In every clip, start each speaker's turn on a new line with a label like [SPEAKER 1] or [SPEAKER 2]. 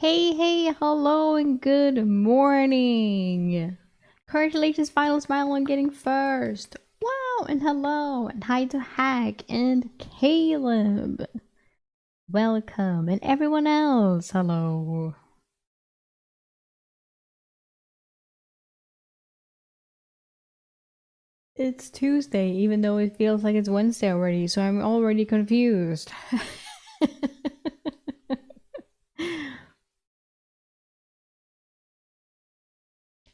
[SPEAKER 1] Hey, hello, and good morning. Congratulations, Final Smile, on getting first. Wow, and hello, and hi to Hack and Caleb. Welcome, and everyone else, hello. It's Tuesday, even though it feels like it's Wednesday already, so I'm already confused.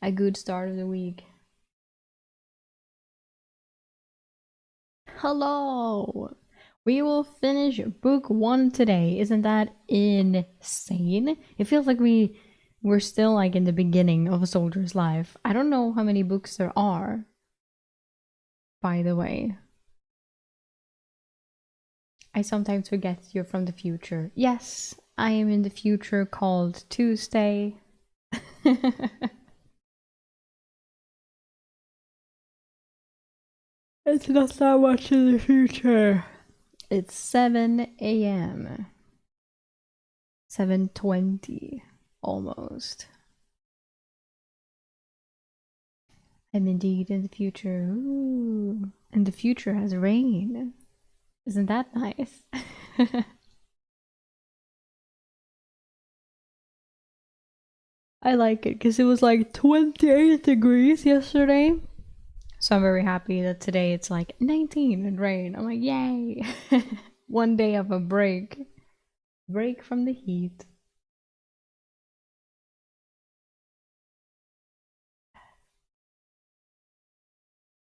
[SPEAKER 1] A good start of the week. Hello! We will finish book one today. Isn't that insane? It feels like we're still like in the beginning of a soldier's life. I don't know how many books there are, by the way. I sometimes forget you're from the future. Yes, I am in the future called Tuesday. It's not that much in the future. It's 7 a.m. 7:20 almost. I'm indeed in the future. Ooh. And the future has rain. Isn't that nice? I like it because it was like 28 degrees yesterday. So I'm very happy that today it's like 19 and rain. I'm like, yay! One day of a break. Break from the heat.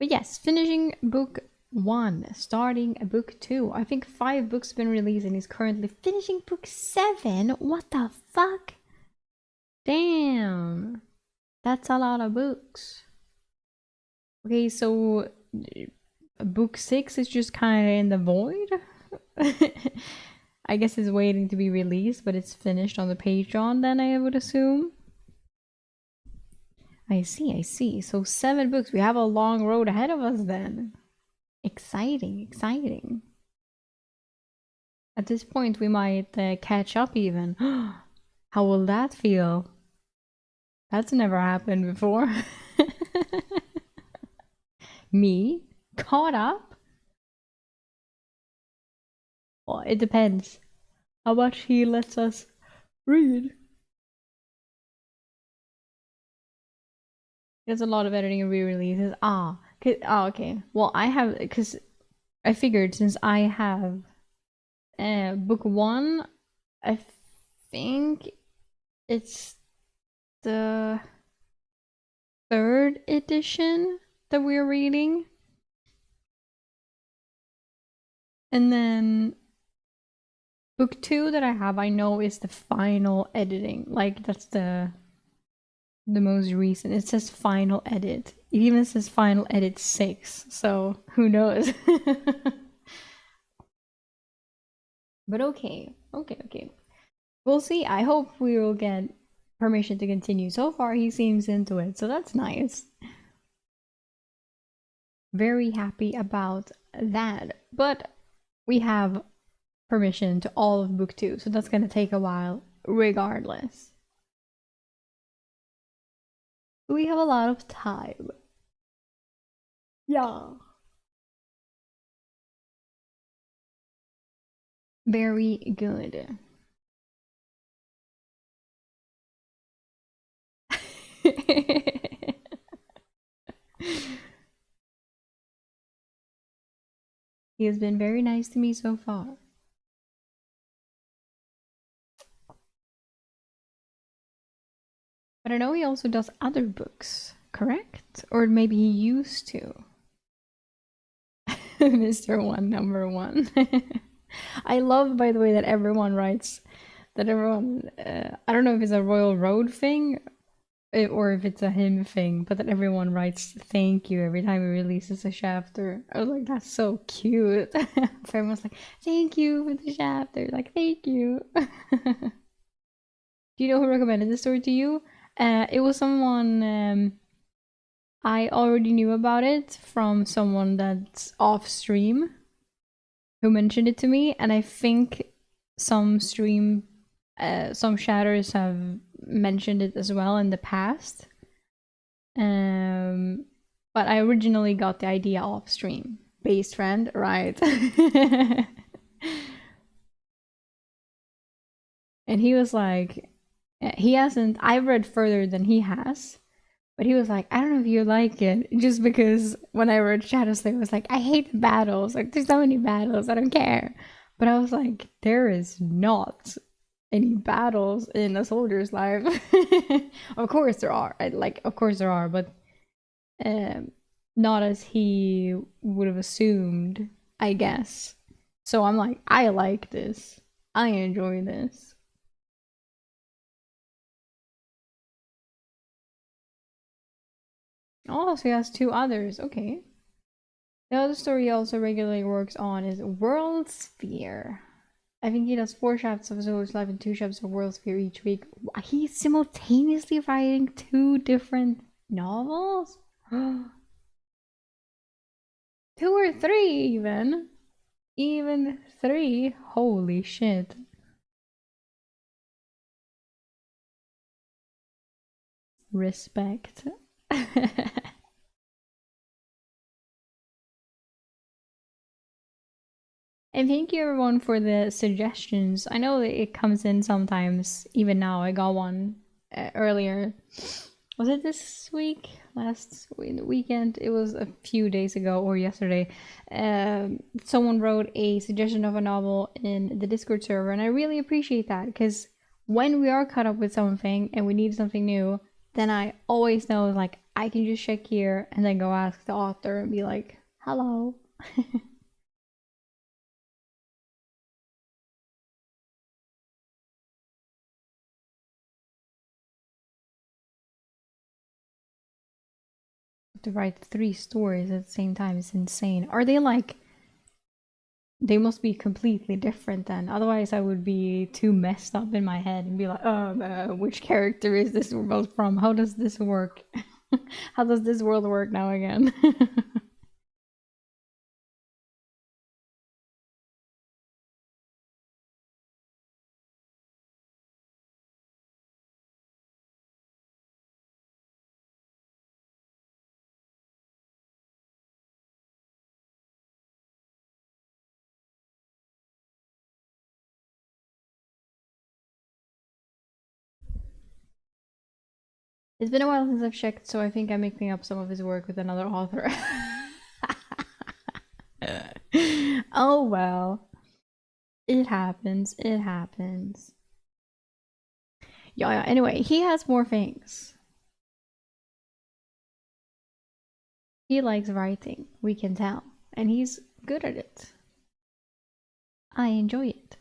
[SPEAKER 1] But yes, finishing book one, starting book two. I think 5 books have been released and he's currently finishing book 7. What the fuck? Damn. That's a lot of books. Okay, so book 6 is just kind of in the void. I guess it's waiting to be released, but it's finished on the Patreon, then I would assume. I see. So 7 books. We have a long road ahead of us then. Exciting. At this point, we might catch up even. How will that feel? That's never happened before. Me? Caught up? Well, it depends how much he lets us read. There's a lot of editing and re-releases. Okay. Well, I have because I figured since I have book one, I think it's the third edition that we're reading, and then book two that I have, I know is the final editing. Like that's the most recent. It says final edit. It even says final edit 6. So who knows? But okay. We'll see. I hope we will get permission to continue. So far, he seems into it, so that's nice. Very happy about that. But we have permission to all of book 2, so that's gonna take a while, regardless. We have a lot of time. Yeah. Very good. He has been very nice to me so far. But I know he also does other books, correct? Or maybe he used to. Mr. One, number one. I love, by the way, that everyone writes, that everyone, I don't know if it's a Royal Road thing or if it's a him thing, but that everyone writes thank you every time he releases a chapter. I was like, that's so cute. Everyone's like, thank you for the chapter. Like, thank you. Do you know who recommended this story to you? It was someone I already knew about it from someone that's off stream who mentioned it to me, and I think some stream Some shatters have mentioned it as well in the past. Um, but I originally got the idea off stream. Base friend, right? And he was like, he hasn't, I've read further than he has, but he was like, I don't know if you like it. Just because when I read Shadow Slayer, I was like, I hate the battles. Like, there's so many battles. I don't care. But I was like, there is not any battles in a soldier's life. Of course there are. Of course there are, but um, not as he would have assumed, I guess. So I'm like, I like this. I enjoy this. Oh, so he has two others. Okay. The other story he also regularly works on is World Sphere. I think he does 4 chapters of Solar's Life and 2 chapters of World Sphere each week. He's simultaneously writing 2 different novels? 2 or 3 even. Even 3? Holy shit. Respect. And thank you everyone for the suggestions. I know that it comes in sometimes. Even now, I got one earlier. Was it this week? Last weekend? It was a few days ago or yesterday. Someone wrote a suggestion of a novel in the Discord server, and I really appreciate that because when we are caught up with something and we need something new, then I always know like I can just check here and then go ask the author and be like, "Hello." To write 3 stories at the same time is insane. Are they like, they must be completely different then? Otherwise I would be too messed up in my head and be like, which character is this world from? How does this work? How does this world work now again? It's been a while since I've checked, so I think I'm mixing up some of his work with another author. Oh well. It happens. It happens. Yeah, anyway, he has more things. He likes writing, we can tell. And he's good at it. I enjoy it.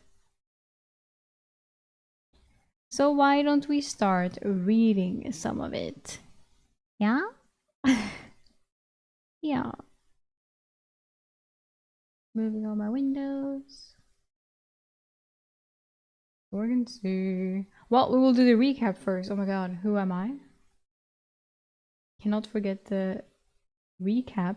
[SPEAKER 1] So why don't we start reading some of it? Yeah? Yeah. Moving all my windows. We're gonna see. Well, we will do the recap first. Oh my god, who am I? Cannot forget the recap.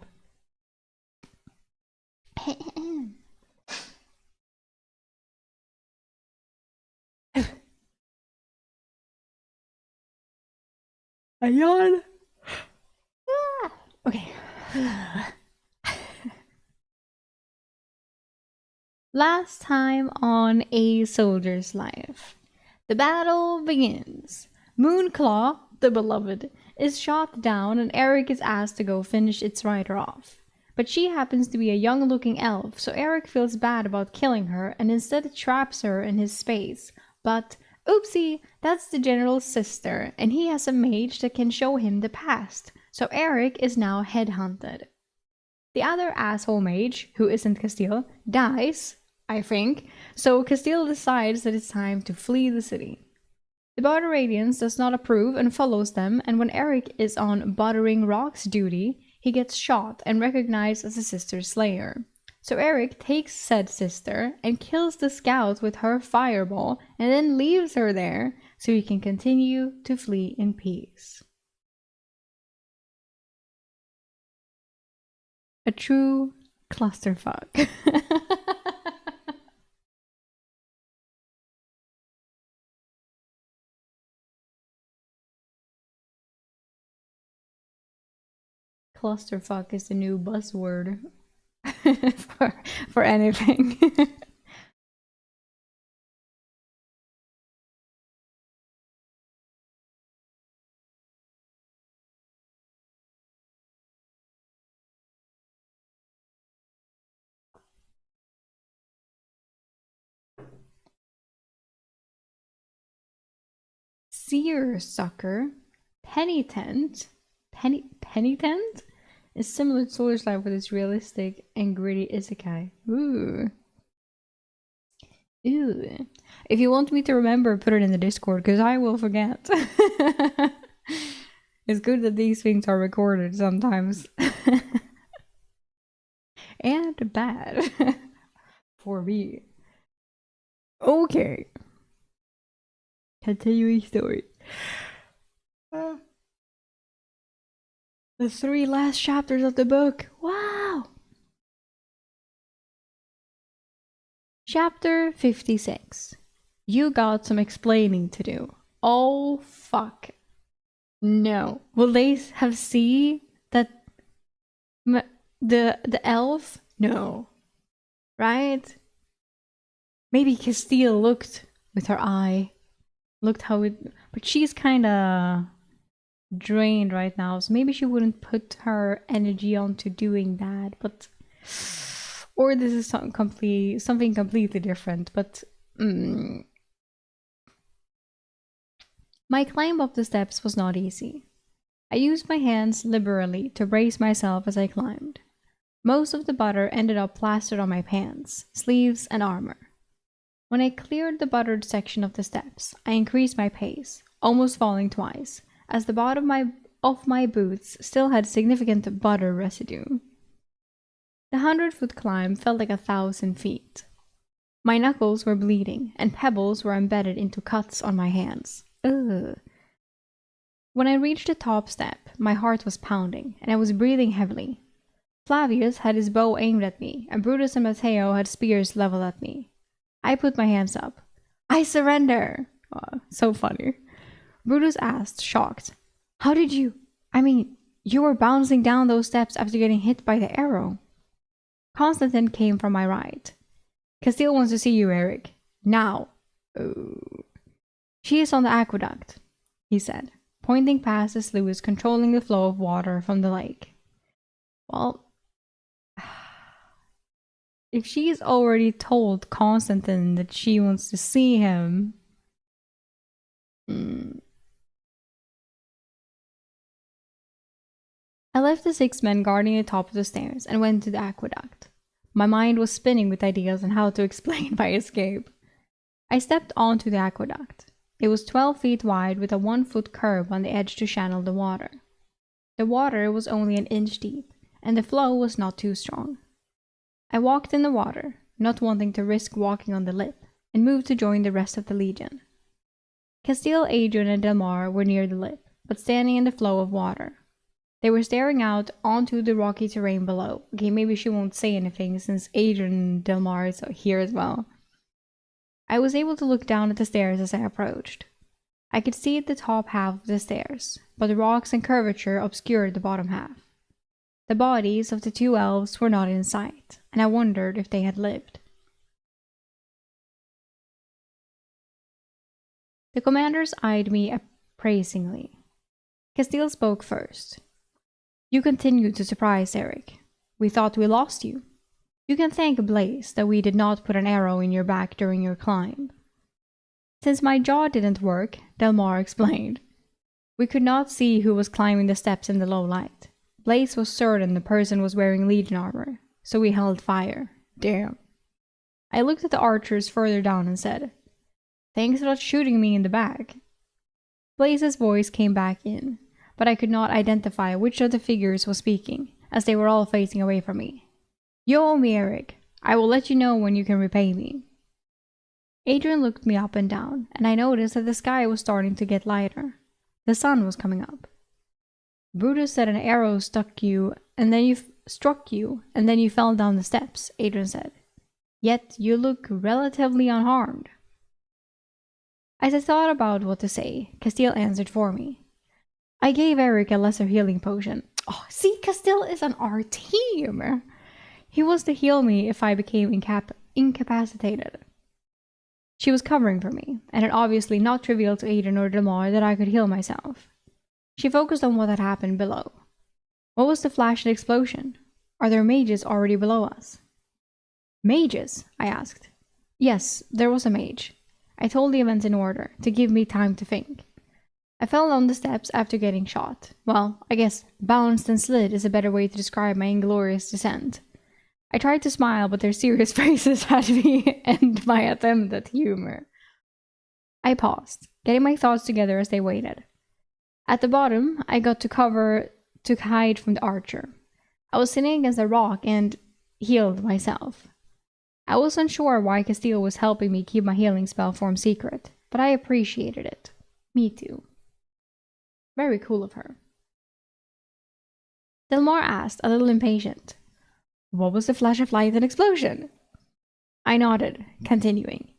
[SPEAKER 1] I yawn. Okay. Last time on A Soldier's Life. The battle begins. Moonclaw, the beloved, is shot down and Eric is asked to go finish its rider off. But she happens to be a young looking elf, so Eric feels bad about killing her and instead traps her in his space. But oopsie, that's the general's sister, and he has a mage that can show him the past, so Eric is now headhunted. The other asshole mage, who isn't Castile, dies, I think, so Castile decides that it's time to flee the city. The Barteradians does not approve and follows them, and when Eric is on Buttering Rock's duty, he gets shot and recognized as a sister slayer. So Eric takes said sister and kills the scout with her fireball and then leaves her there so he can continue to flee in peace. A true clusterfuck. clusterfuck is the new buzzword for anything. Seersucker, penitent, penitent is similar to Solar's Life with its realistic and gritty isekai. Ooh. Ooh. If you want me to remember, put it in the Discord, because I will forget. It's good that these things are recorded sometimes. And bad. For me. Okay. Continuing story. The 3 last chapters of the book. Wow! Chapter 56. You got some explaining to do. Oh, fuck. No. Will they have seen that the elf? No. Right? Maybe Castile looked with her eye. Looked how it... But she's kinda drained right now, so maybe she wouldn't put her energy onto doing that, but... Or this is something completely different, but... My climb up the steps was not easy. I used my hands liberally to brace myself as I climbed. Most of the butter ended up plastered on my pants, sleeves, and armor. When I cleared the buttered section of the steps, I increased my pace, almost falling twice, as the bottom of my boots still had significant butter residue. The 100-foot climb felt like 1,000 feet. My knuckles were bleeding, and pebbles were embedded into cuts on my hands. Ugh. When I reached the top step, my heart was pounding, and I was breathing heavily. Flavius had his bow aimed at me, and Brutus and Matteo had spears leveled at me. I put my hands up. I surrender! Oh, so funny. Brutus asked, shocked. How did you... you were bouncing down those steps after getting hit by the arrow. Constantine came from my right. Castile wants to see you, Eric. Now. Oh. She is on the aqueduct, he said, pointing past the sluice controlling the flow of water from the lake. Well, if she's already told Constantine that she wants to see him... I left the 6 men guarding the top of the stairs and went to the aqueduct. My mind was spinning with ideas on how to explain my escape. I stepped onto the aqueduct. It was 12 feet wide with a 1-foot curve on the edge to channel the water. The water was only an inch deep, and the flow was not too strong. I walked in the water, not wanting to risk walking on the lip, and moved to join the rest of the legion. Castile, Adrian, and Delmar were near the lip, but standing in the flow of water. They were staring out onto the rocky terrain below. Okay, maybe she won't say anything since Adrian and Delmar is here as well. I was able to look down at the stairs as I approached. I could see the top half of the stairs, but the rocks and curvature obscured the bottom half. The bodies of the 2 elves were not in sight, and I wondered if they had lived. The commanders eyed me appraisingly. Castile spoke first. You continued to surprise Eric. We thought we lost you. You can thank Blaze that we did not put an arrow in your back during your climb. Since my jaw didn't work, Delmar explained. We could not see who was climbing the steps in the low light. Blaze was certain the person was wearing Legion armor, so we held fire. Damn. I looked at the archers further down and said, Thanks for not shooting me in the back. Blaze's voice came back in, but I could not identify which of the figures was speaking, as they were all facing away from me. You owe me, Eric. I will let you know when you can repay me. Adrian looked me up and down, and I noticed that the sky was starting to get lighter. The sun was coming up. Brutus said an arrow struck you, and then you fell down the steps, Adrian said. Yet you look relatively unharmed. As I thought about what to say, Castile answered for me. I gave Eric a lesser healing potion. Oh, see, Castile is on our team. He was to heal me if I became incapacitated. She was covering for me, and it obviously not trivial to Aiden or Delmar that I could heal myself. She focused on what had happened below. What was the flash and explosion? Are there mages already below us? Mages? I asked. Yes, there was a mage. I told the events in order, to give me time to think. I fell down the steps after getting shot. Well, I guess bounced and slid is a better way to describe my inglorious descent. I tried to smile, but their serious faces had me end my attempt at humor. I paused, getting my thoughts together as they waited. At the bottom, I got to cover to hide from the archer. I was sitting against a rock and healed myself. I was unsure why Castile was helping me keep my healing spell form secret, but I appreciated it. Me too. Very cool of her. Delmar asked, a little impatient. What was the flash of light and explosion? I nodded, continuing.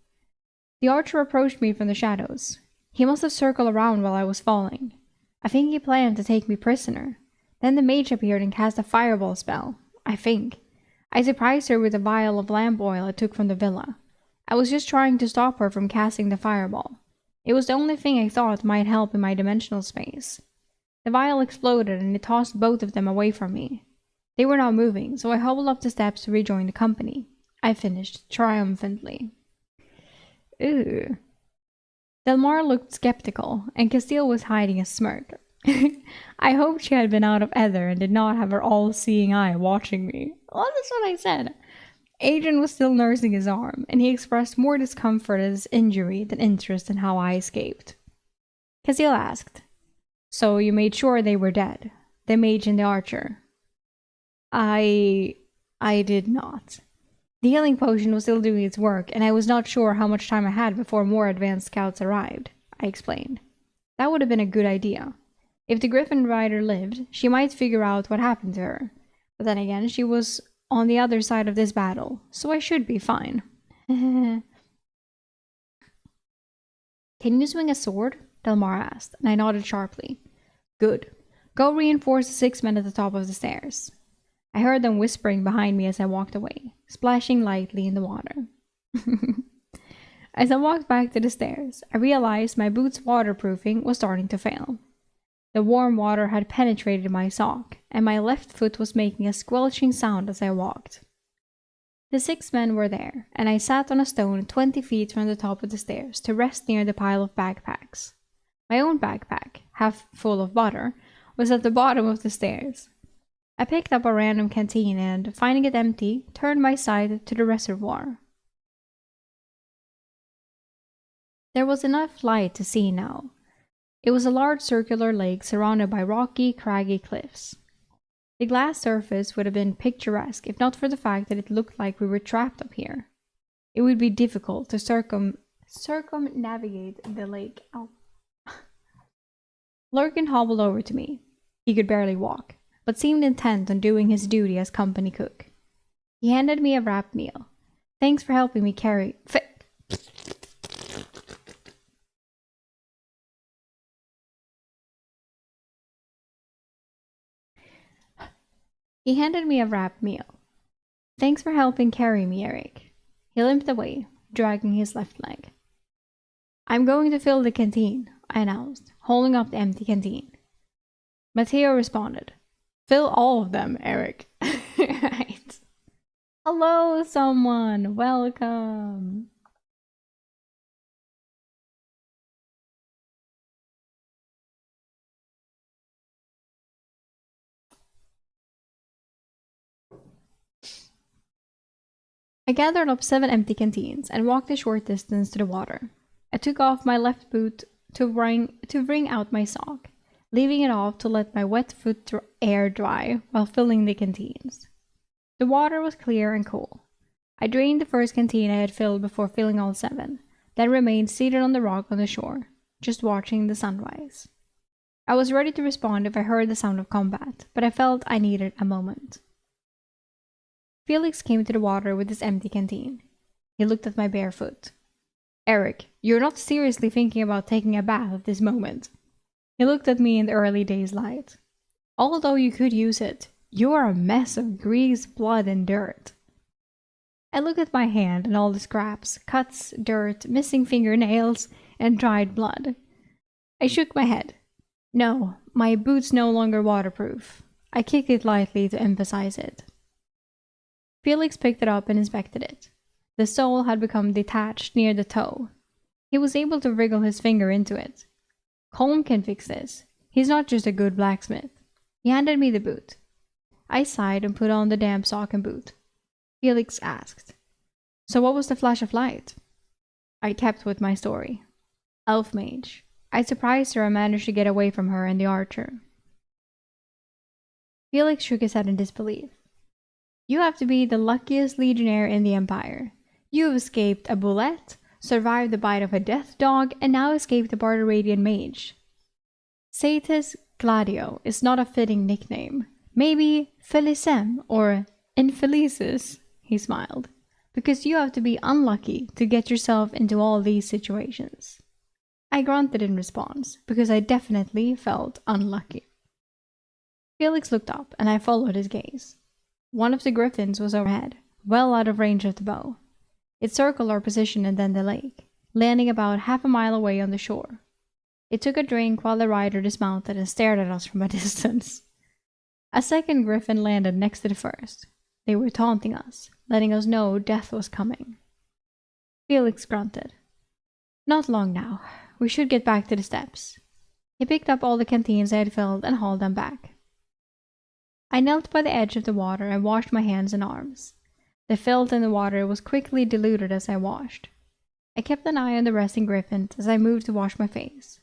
[SPEAKER 1] The archer approached me from the shadows. He must have circled around while I was falling. I think he planned to take me prisoner. Then the mage appeared and cast a fireball spell, I think. I surprised her with a vial of lamp oil I took from the villa. I was just trying to stop her from casting the fireball. It was the only thing I thought might help in my dimensional space. The vial exploded and it tossed both of them away from me. They were not moving, so I hobbled up the steps to rejoin the company. I finished triumphantly. Ew. Delmar looked skeptical, and Castile was hiding a smirk. I hoped she had been out of ether and did not have her all-seeing eye watching me. Well, that's what I said. Adrian was still nursing his arm, and he expressed more discomfort at his injury than interest in how I escaped. Castile asked, So you made sure they were dead? The mage and the archer? I did not. The healing potion was still doing its work, and I was not sure how much time I had before more advanced scouts arrived, I explained. That would have been a good idea. If the Griffin Rider lived, she might figure out what happened to her. But then again, she was on the other side of this battle, so I should be fine. Can you swing a sword? Delmar asked, and I nodded sharply. Good. Go reinforce the 6 men at the top of the stairs. I heard them whispering behind me as I walked away, splashing lightly in the water. As I walked back to the stairs, I realized my boots' waterproofing was starting to fail. The warm water had penetrated my sock, and my left foot was making a squelching sound as I walked. The 6 men were there, and I sat on a stone 20 feet from the top of the stairs to rest near the pile of backpacks. My own backpack, half full of butter, was at the bottom of the stairs. I picked up a random canteen and, finding it empty, turned my side to the reservoir. There was enough light to see now. It was a large circular lake surrounded by rocky, craggy cliffs. The glass surface would have been picturesque if not for the fact that it looked like we were trapped up here. It would be difficult to circumnavigate the lake. Oh. Lurkin hobbled over to me. He could barely walk, but seemed intent on doing his duty as company cook. He handed me a wrapped meal. Thanks for helping me carry... He handed me a wrapped meal. Thanks for helping carry me, Eric. He limped away, dragging his left leg. I'm going to fill the canteen, I announced, holding up the empty canteen. Matteo responded. Fill all of them, Eric. Right. Hello, someone. Welcome. I gathered up 7 empty canteens and walked a short distance to the water. I took off my left boot to wring out my sock, leaving it off to let my wet foot air dry while filling the canteens. The water was clear and cool. I drained the first canteen I had filled before filling all 7, then remained seated on the rock on the shore, just watching the sunrise. I was ready to respond if I heard the sound of combat, but I felt I needed a moment. Felix came to the water with his empty canteen. He looked at my bare foot. Eric, you're not seriously thinking about taking a bath at this moment. He looked at me in the early day's light. Although you could use it, you are a mess of grease, blood, and dirt. I looked at my hand and all the scraps, cuts, dirt, missing fingernails, and dried blood. I shook my head. No, my boot's no longer waterproof. I kicked it lightly to emphasize it. Felix picked it up and inspected it. The sole had become detached near the toe. He was able to wriggle his finger into it. Colm can fix this. He's not just a good blacksmith. He handed me the boot. I sighed and put on the damp sock and boot. Felix asked, "So what was the flash of light?" I kept with my story. Elf mage. I surprised her and managed to get away from her and the archer. Felix shook his head in disbelief. You have to be the luckiest legionnaire in the Empire. You have escaped a bullet, survived the bite of a death dog, and now escaped the Barteradian mage. Satis Gladio is not a fitting nickname. Maybe Felicem or Infelicis, he smiled, because you have to be unlucky to get yourself into all these situations. I grunted in response, because I definitely felt unlucky. Felix looked up, and I followed his gaze. One of the griffins was overhead, well out of range of the bow. It circled our position and then the lake, landing about half a mile away on the shore. It took a drink while the rider dismounted and stared at us from a distance. A second griffin landed next to the first. They were taunting us, letting us know death was coming. Felix grunted. Not long now. We should get back to the steps. He picked up all the canteens I had filled and hauled them back. I knelt by the edge of the water and washed my hands and arms. The filth in the water was quickly diluted as I washed. I kept an eye on the resting griffins as I moved to wash my face.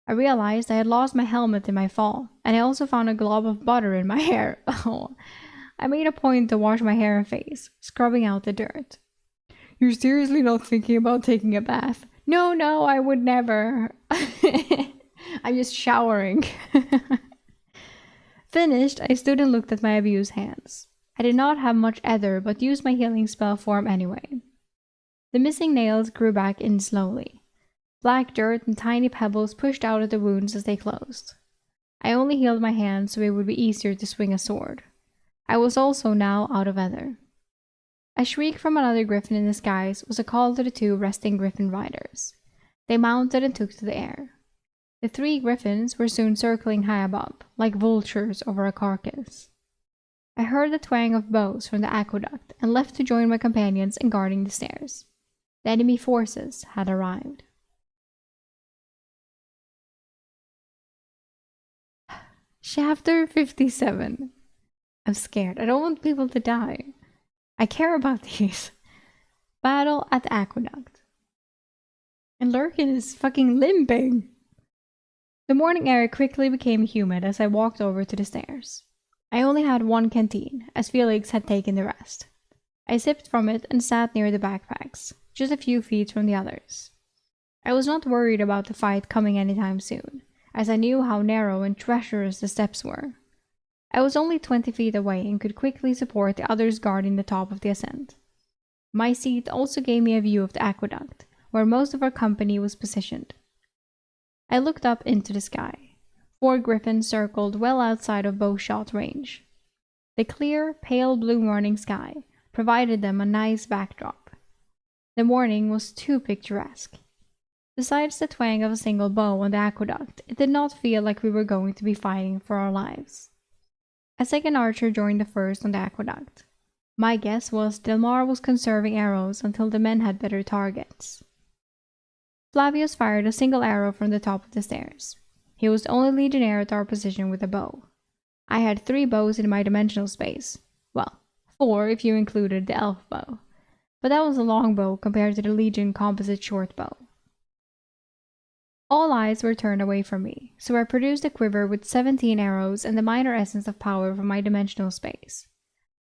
[SPEAKER 1] I realized I had lost my helmet in my fall, and I also found a glob of butter in my hair. Oh, I made a point to wash my hair and face, scrubbing out the dirt. You're seriously not thinking about taking a bath? No, I would never. I'm just showering. Finished, I stood and looked at my abused hands. I did not have much ether, but used my healing spell form anyway. The missing nails grew back in slowly. Black dirt and tiny pebbles pushed out of the wounds as they closed. I only healed my hands so it would be easier to swing a sword. I was also now out of ether. A shriek from another griffin in the skies was a call to the two resting griffin riders. They mounted and took to the air. The three griffins were soon circling high above, like vultures over a carcass. I heard the twang of bows from the aqueduct and left to join my companions in guarding the stairs. The enemy forces had arrived. Chapter 57. I'm scared. I don't want people to die. I care about these. Battle at the aqueduct. And Lurkin is fucking limping. The morning air quickly became humid as I walked over to the stairs. I only had one canteen, as Felix had taken the rest. I sipped from it and sat near the backpacks, just a few feet from the others. I was not worried about the fight coming anytime soon, as I knew how narrow and treacherous the steps were. I was only 20 feet away and could quickly support the others guarding the top of the ascent. My seat also gave me a view of the aqueduct, where most of our company was positioned. I looked up into the sky. 4 griffins circled well outside of bowshot range. The clear, pale blue morning sky provided them a nice backdrop. The morning was too picturesque. Besides the twang of a single bow on the aqueduct, it did not feel like we were going to be fighting for our lives. A second archer joined the first on the aqueduct. My guess was Delmar was conserving arrows until the men had better targets. Flavius fired a single arrow from the top of the stairs. He was the only legionnaire at our position with a bow. I had 3 bows in my dimensional space. Well, 4 if you included the elf bow. But that was a long bow compared to the Legion composite short bow. All eyes were turned away from me, so I produced a quiver with 17 arrows and the minor essence of power from my dimensional space.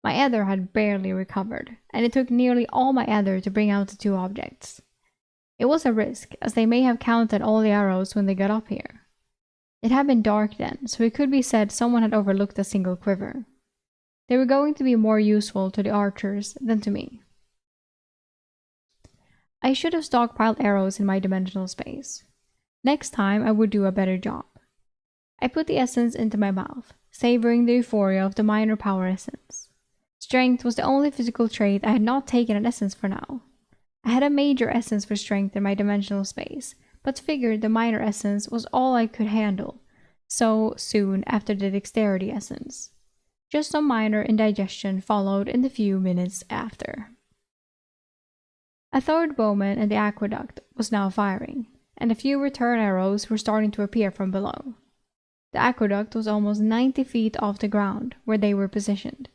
[SPEAKER 1] My ether had barely recovered, and it took nearly all my ether to bring out the 2 objects. It was a risk, as they may have counted all the arrows when they got up here. It had been dark then, so it could be said someone had overlooked a single quiver. They were going to be more useful to the archers than to me. I should have stockpiled arrows in my dimensional space. Next time I would do a better job. I put the essence into my mouth, savoring the euphoria of the minor power essence. Strength was the only physical trait I had not taken an essence for now. I had a major essence for strength in my dimensional space, but figured the minor essence was all I could handle so soon after the dexterity essence. Just some minor indigestion followed in the few minutes after. A third bowman in the aqueduct was now firing, and a few return arrows were starting to appear from below. The aqueduct was almost 90 feet off the ground where they were positioned.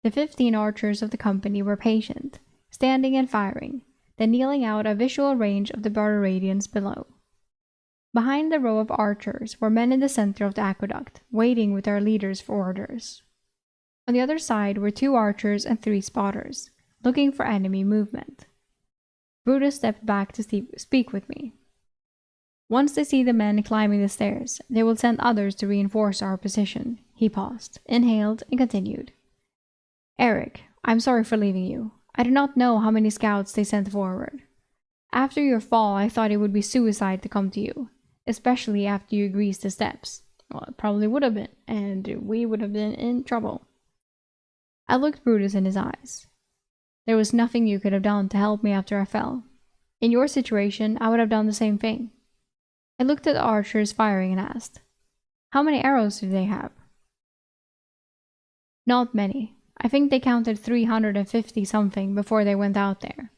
[SPEAKER 1] The 15 archers of the company were patient, standing and firing, then kneeling out a visual range of the barter radians below. Behind the row of archers were men in the center of the aqueduct, waiting with their leaders for orders. On the other side were 2 archers and 3 spotters, looking for enemy movement. Brutus stepped back to speak with me. Once they see the men climbing the stairs, they will send others to reinforce our position. He paused, inhaled, and continued. Eric, I'm sorry for leaving you. I do not know how many scouts they sent forward. After your fall, I thought it would be suicide to come to you, especially after you greased the steps. Well, it probably would have been, and we would have been in trouble. I looked Brutus in his eyes. There was nothing you could have done to help me after I fell. In your situation, I would have done the same thing. I looked at the archers firing and asked, how many arrows do they have? Not many. I think they counted 350 something before they went out there.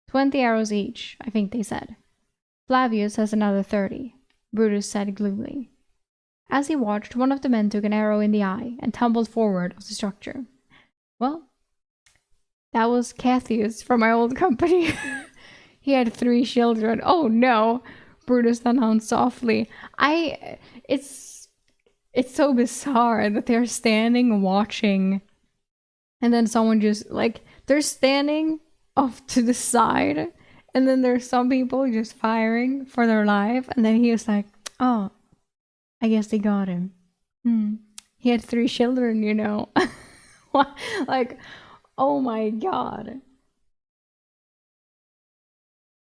[SPEAKER 1] 20 arrows each, I think they said. Flavius has another 30, Brutus said gloomily. As he watched, one of the men took an arrow in the eye and tumbled forward of the structure. Well, that was Cathius from my old company. He had 3 children. Oh no, Brutus announced softly. It's so bizarre that they're standing watching, and then someone just, they're standing off to the side, and then there's some people just firing for their life, and then he was like, oh, I guess they got him. He had 3 children, you know. Oh my god.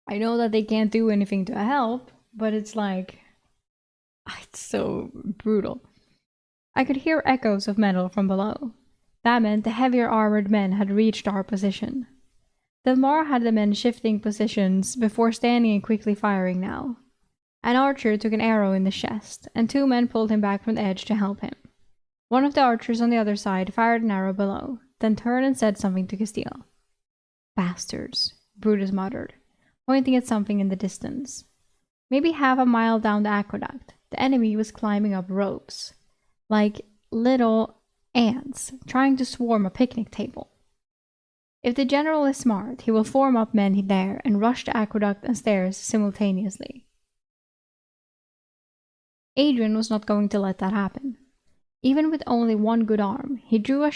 [SPEAKER 1] I know that they can't do anything to help, but it's so brutal. I could hear echoes of metal from below. That meant the heavier armored men had reached our position. Delmar had the men shifting positions before standing and quickly firing now. An archer took an arrow in the chest, and 2 men pulled him back from the edge to help him. One of the archers on the other side fired an arrow below, then turned and said something to Castile. Bastards, Brutus muttered, pointing at something in the distance. Maybe half a mile down the aqueduct, the enemy was climbing up ropes, like little ants trying to swarm a picnic table. If the general is smart, he will form up men there and rush the aqueduct and stairs simultaneously. Adrian was not going to let that happen. Even with only 1 good arm, he drew a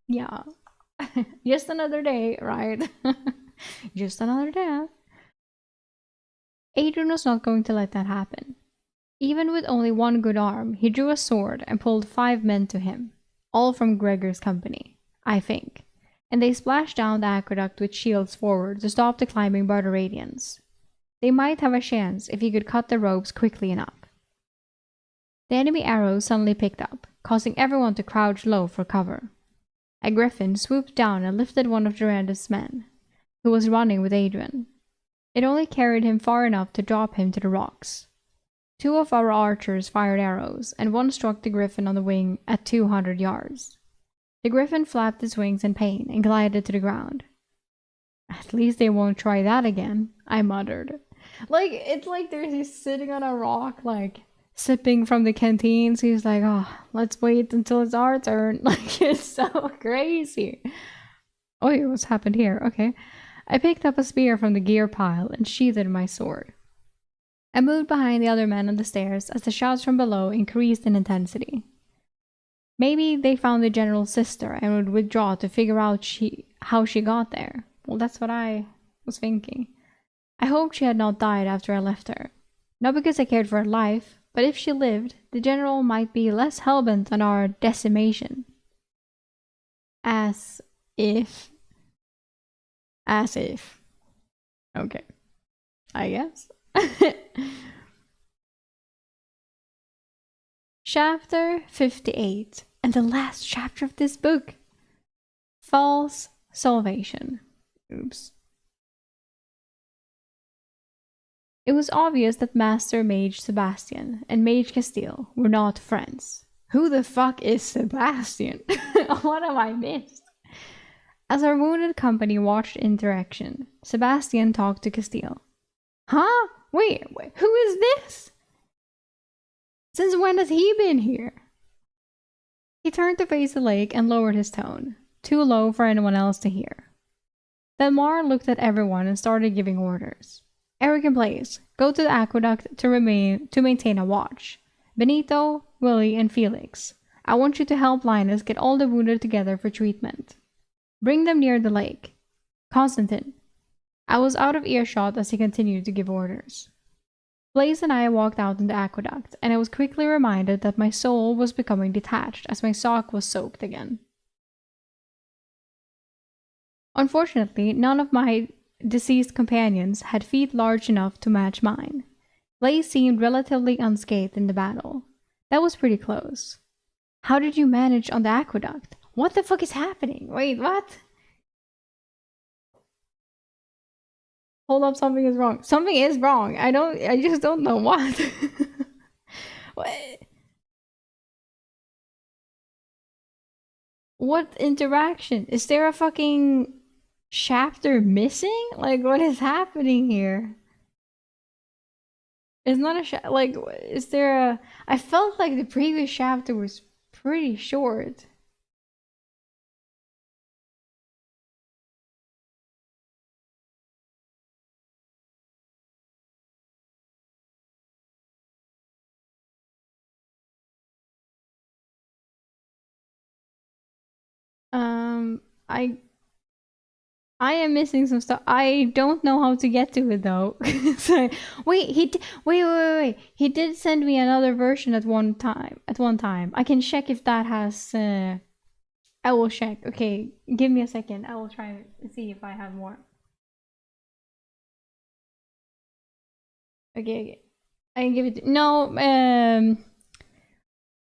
[SPEAKER 1] yeah. Just another day, right? Just another day. Adrian was not going to let that happen. Even with only 1 good arm, he drew a sword and pulled 5 men to him, all from Gregor's company, I think, and they splashed down the aqueduct with shields forward to stop the climbing Barbaradians. They might have a chance if he could cut the ropes quickly enough. The enemy arrows suddenly picked up, causing everyone to crouch low for cover. A griffin swooped down and lifted one of Durandus' men, who was running with Adrian. It only carried him far enough to drop him to the rocks. 2 of our archers fired arrows, and 1 struck the griffin on the wing at 200 yards. The griffin flapped its wings in pain and glided to the ground. At least they won't try that again, I muttered. It's like they're just sitting on a rock, sipping from the canteen. So he's like, oh, let's wait until it's our turn. It's so crazy. Oh, what's happened here? Okay. I picked up a spear from the gear pile and sheathed my sword. I moved behind the other men on the stairs as the shouts from below increased in intensity. Maybe they found the general's sister and would withdraw to figure out how she got there. Well, that's what I was thinking. I hoped she had not died after I left her. Not because I cared for her life, but if she lived, the general might be less hellbent on our decimation. As if. Okay. I guess. Chapter 58, and the last chapter of this book. False salvation. Oops. It was obvious that Master Mage Sebastian and Mage Castile were not friends. Who the fuck is Sebastian? What have I missed? As our wounded company watched interaction, Sebastian talked to Castile. Huh? Wait, who is this? Since when has he been here? He turned to face the lake and lowered his tone, too low for anyone else to hear. Then Mar looked at everyone and started giving orders. Eric and Blaze, go to the aqueduct to maintain a watch. Benito, Willie, and Felix, I want you to help Linus get all the wounded together for treatment. Bring them near the lake. Constantine. I was out of earshot as he continued to give orders. Blaze and I walked out in the aqueduct, and I was quickly reminded that my soul was becoming detached as my sock was soaked again. Unfortunately, none of my deceased companions had feet large enough to match mine. Blaze seemed relatively unscathed in the battle. That was pretty close. How did you manage on the aqueduct? What the fuck is happening? Wait, what? Hold up, something is wrong. Something is wrong. I just don't know what. What? What interaction? Is there a fucking chapter missing? Like, what is happening here? It's not a like, is there a... I felt like the previous chapter was pretty short. I am missing some stuff. I don't know how to get to it though. So, wait, wait. He did send me another version at one time. I can check if that has. I will check. Okay, give me a second. I will try and see if I have more. Okay. I can give it. No.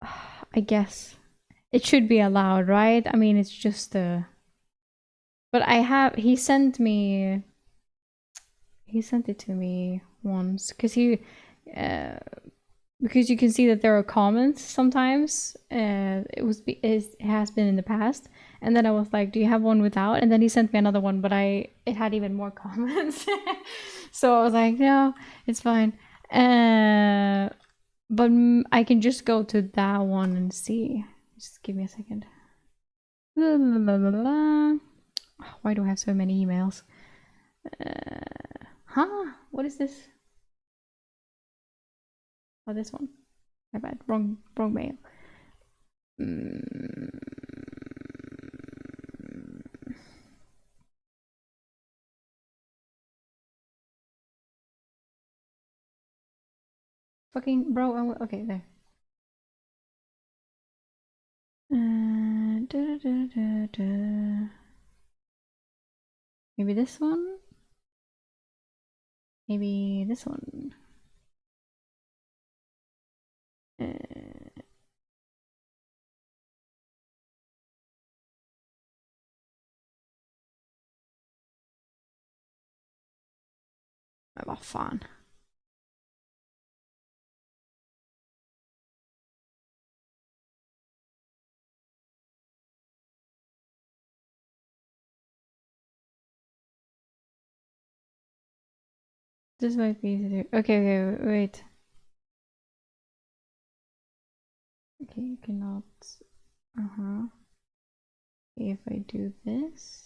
[SPEAKER 1] I guess it should be allowed, right? I mean, it's just a. But I have. He sent it to me once because because you can see that there are comments sometimes. It has been in the past, and then I was like, "Do you have one without?" And then he sent me another one, but it had even more comments. So I was like, "No, it's fine." But I can just go to that one and see. Just give me a second. Why do I have so many emails? What is this? Oh, this one. My bad. Wrong mail. Fucking bro. Okay, there. Maybe this one. Maybe this one. Vad fan. This might be easier. Okay, wait. Okay, you cannot. If I do this.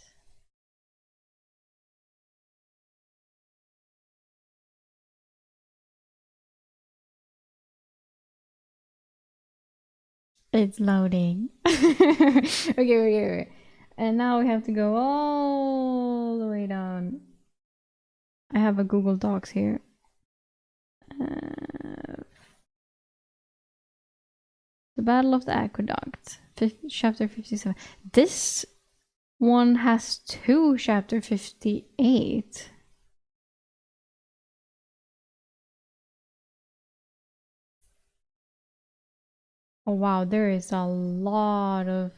[SPEAKER 1] It's loading. Okay. And now we have to go all the way down. I have a Google Docs here. The Battle of the Aqueduct, chapter 57. This one has two chapter 58. Oh wow, there is a lot of...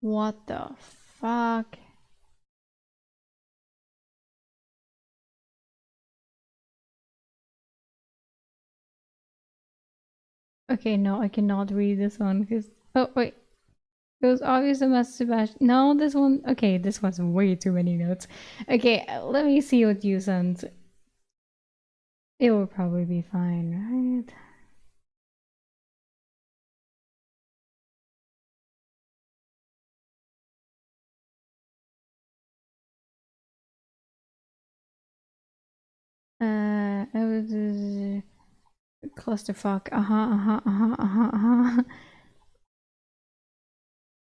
[SPEAKER 1] What the fuck? Okay, no, I cannot read this one because... Oh, wait. It was obvious about Sebastian. No, this one... Okay, this was way too many notes. Okay, let me see what you sent. It will probably be fine, right? It was... clusterfuck.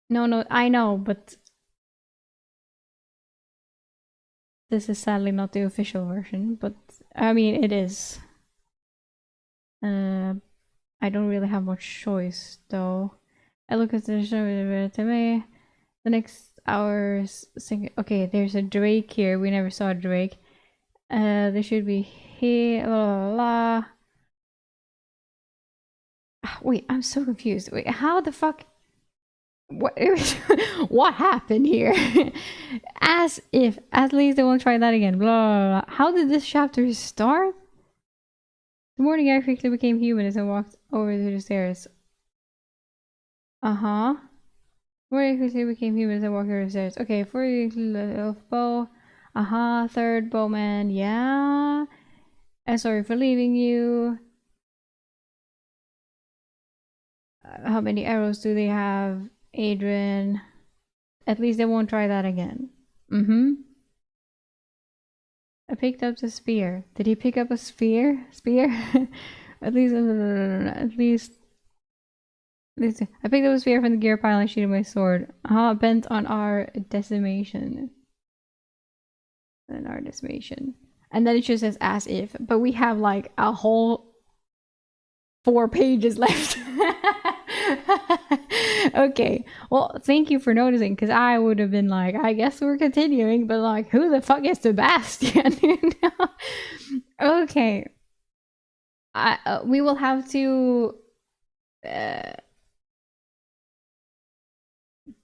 [SPEAKER 1] No, no, I know, but this is sadly not the official version. But I mean, it is. Uh, I don't really have much choice though. I look at the show to me. The next hours. Okay, there's a Drake here. We never saw a Drake. They should be here. La la la. Wait, I'm so confused. Wait, how the fuck? What? What happened here? As if, at least they won't try that again. Blah, blah, blah. How did this chapter start? The morning I quickly became human as I walked over to the stairs. Uh huh. The morning I quickly became human as I walked over the stairs. Okay, 40 little bow. Uh huh. Third bowman. Yeah. I'm sorry for leaving you. How many arrows do they have, Adrian? At least they won't try that again. Mm hmm. I picked up the spear. Did he pick up a spear? Spear? at least, at least, at least. I picked up a spear from the gear pile and shooting my sword. Bent on our decimation. And our decimation. And then it just says as if. But we have like a whole 4 pages left. Okay. Well, thank you for noticing because I would have been like, I guess we're continuing, but like, who the fuck is Sebastian? Okay. We will have to uh,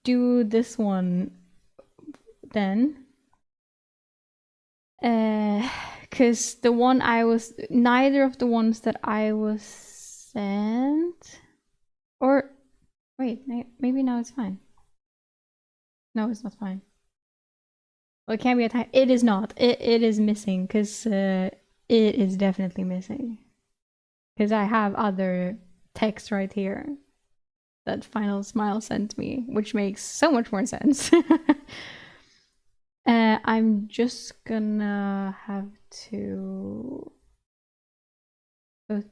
[SPEAKER 1] do this one then. Because the one I was, neither of the ones that I was sent, or wait, maybe now it's fine. No, it's not fine. Well, it can't be a time. It is not. It is missing because it is definitely missing. Because I have other text right here that Final Smile sent me, which makes so much more sense. I'm just gonna have to put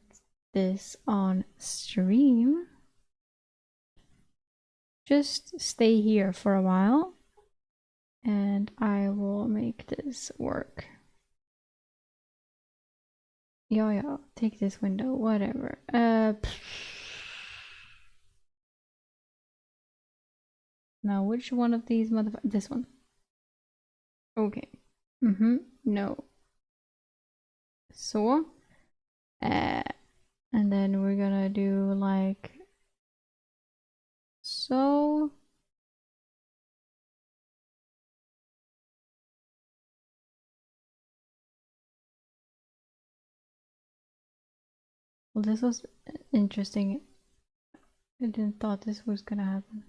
[SPEAKER 1] this on stream. Just stay here for a while and I will make this work. Yeah, take this window, whatever. Now which one of these motherfuckers? This one. Okay. No. So, and then we're gonna do like so. Well, this was interesting. I didn't thought this was gonna happen.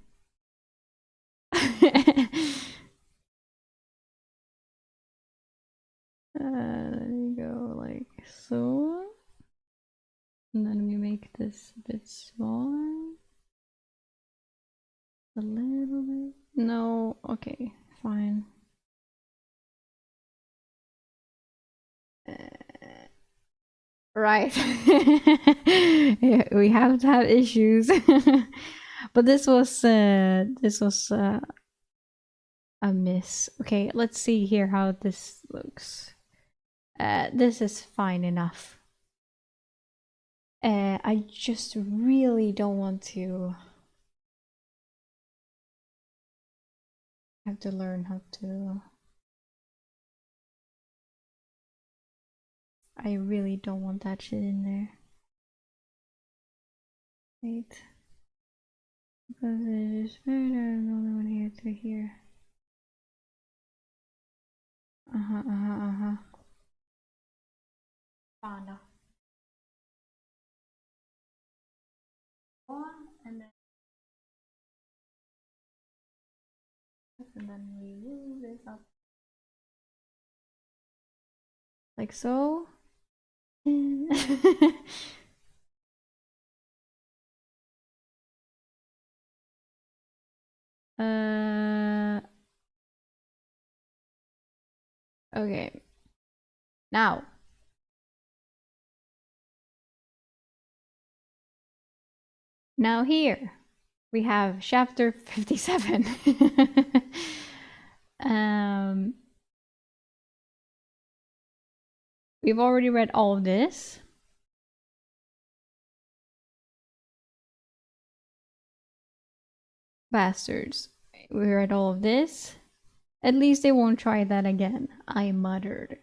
[SPEAKER 1] There you go, like so. And then we make this a bit smaller. A little bit. No, okay, fine. Right. Yeah, we have to have issues. But this was a miss. Okay, let's see here how this looks. This is fine enough. I just really don't want to have to learn how to. I really don't want that shit in there. Wait. Because it is better than the only one here to here. Found out. And then we move this up. Like so. Okay. Now here we have chapter 57. We've already read all of this. Bastards. We read all of this. At least they won't try that again, I muttered.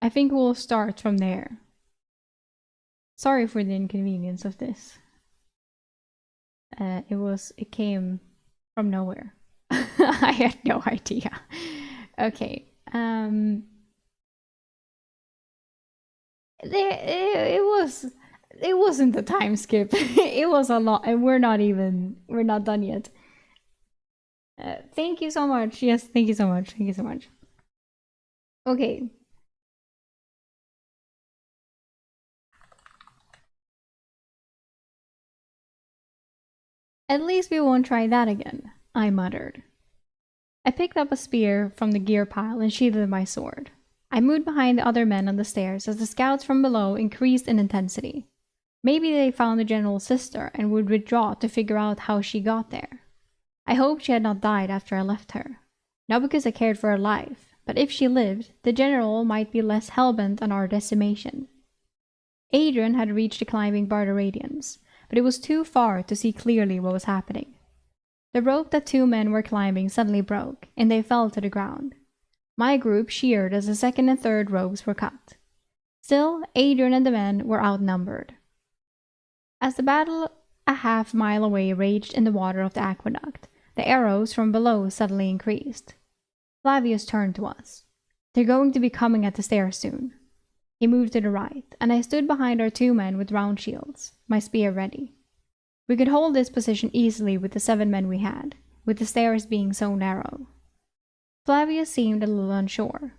[SPEAKER 1] I think we'll start from there. Sorry for the inconvenience of this. It came from nowhere. I had no idea. Okay. It wasn't a time skip. It was a lot, and we're not done yet. Thank you so much. Yes, thank you so much. Thank you so much. Okay. At least we won't try that again, I muttered. I picked up a spear from the gear pile and sheathed my sword. I moved behind the other men on the stairs as the scouts from below increased in intensity. Maybe they found the general's sister and would withdraw to figure out how she got there. I hoped she had not died after I left her. Not because I cared for her life, but if she lived, the general might be less hellbent on our decimation. Adrian had reached the climbing Barbaradians, but it was too far to see clearly what was happening. The rope that two men were climbing suddenly broke, and they fell to the ground. My group sheared as the second and third ropes were cut. Still, Adrian and the men were outnumbered. As the battle a half-mile away raged in the water of the aqueduct, the arrows from below suddenly increased. Flavius turned to us. They're going to be coming at the stairs soon. He moved to the right, and I stood behind our two men with round shields, my spear ready. We could hold this position easily with the 7 men we had, with the stairs being so narrow. Flavius seemed a little unsure.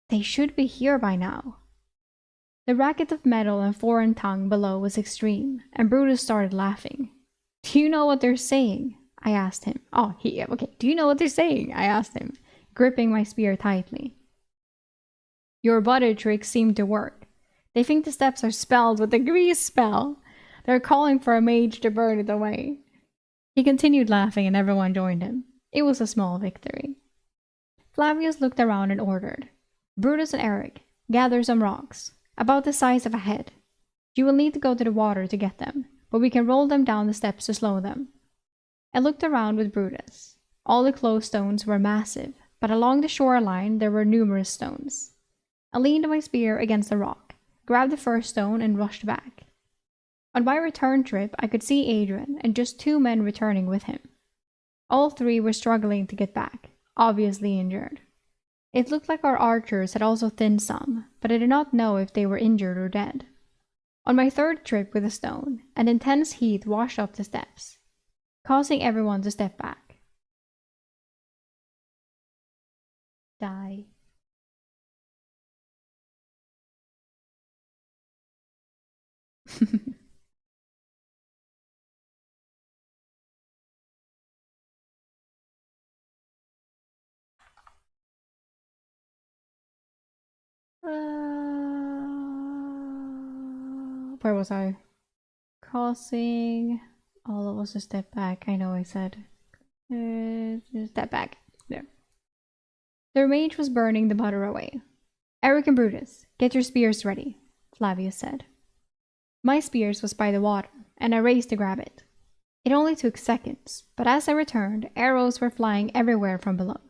[SPEAKER 1] They should be here by now. The racket of metal and foreign tongue below was extreme, and Brutus started laughing. Do you know what they're saying? I asked him. Do you know what they're saying? I asked him, gripping my spear tightly. Your butter tricks seem to work. They think the steps are spelled with the grease spell. They're calling for a mage to burn it away. He continued laughing and everyone joined him. It was a small victory. Flavius looked around and ordered, Brutus and Eric, gather some rocks, about the size of a head. You will need to go to the water to get them, but we can roll them down the steps to slow them. I looked around with Brutus. All the closed stones were massive, but along the shoreline there were numerous stones. I leaned my spear against a rock, grabbed the first stone and rushed back. On my return trip, I could see Adrian and just 2 men returning with him. All 3 were struggling to get back, obviously injured. It looked like our archers had also thinned some, but I did not know if they were injured or dead. On my third trip with a stone, an intense heat washed up the steps, causing everyone to step back. Die. Where was I? Causing all of us to step back. I know I said. Step back. There. The rage was burning the butter away. Eric and Brutus, get your spears ready, Flavius said. My spears was by the water, and I raced to grab it. It only took seconds, but as I returned, arrows were flying everywhere from below.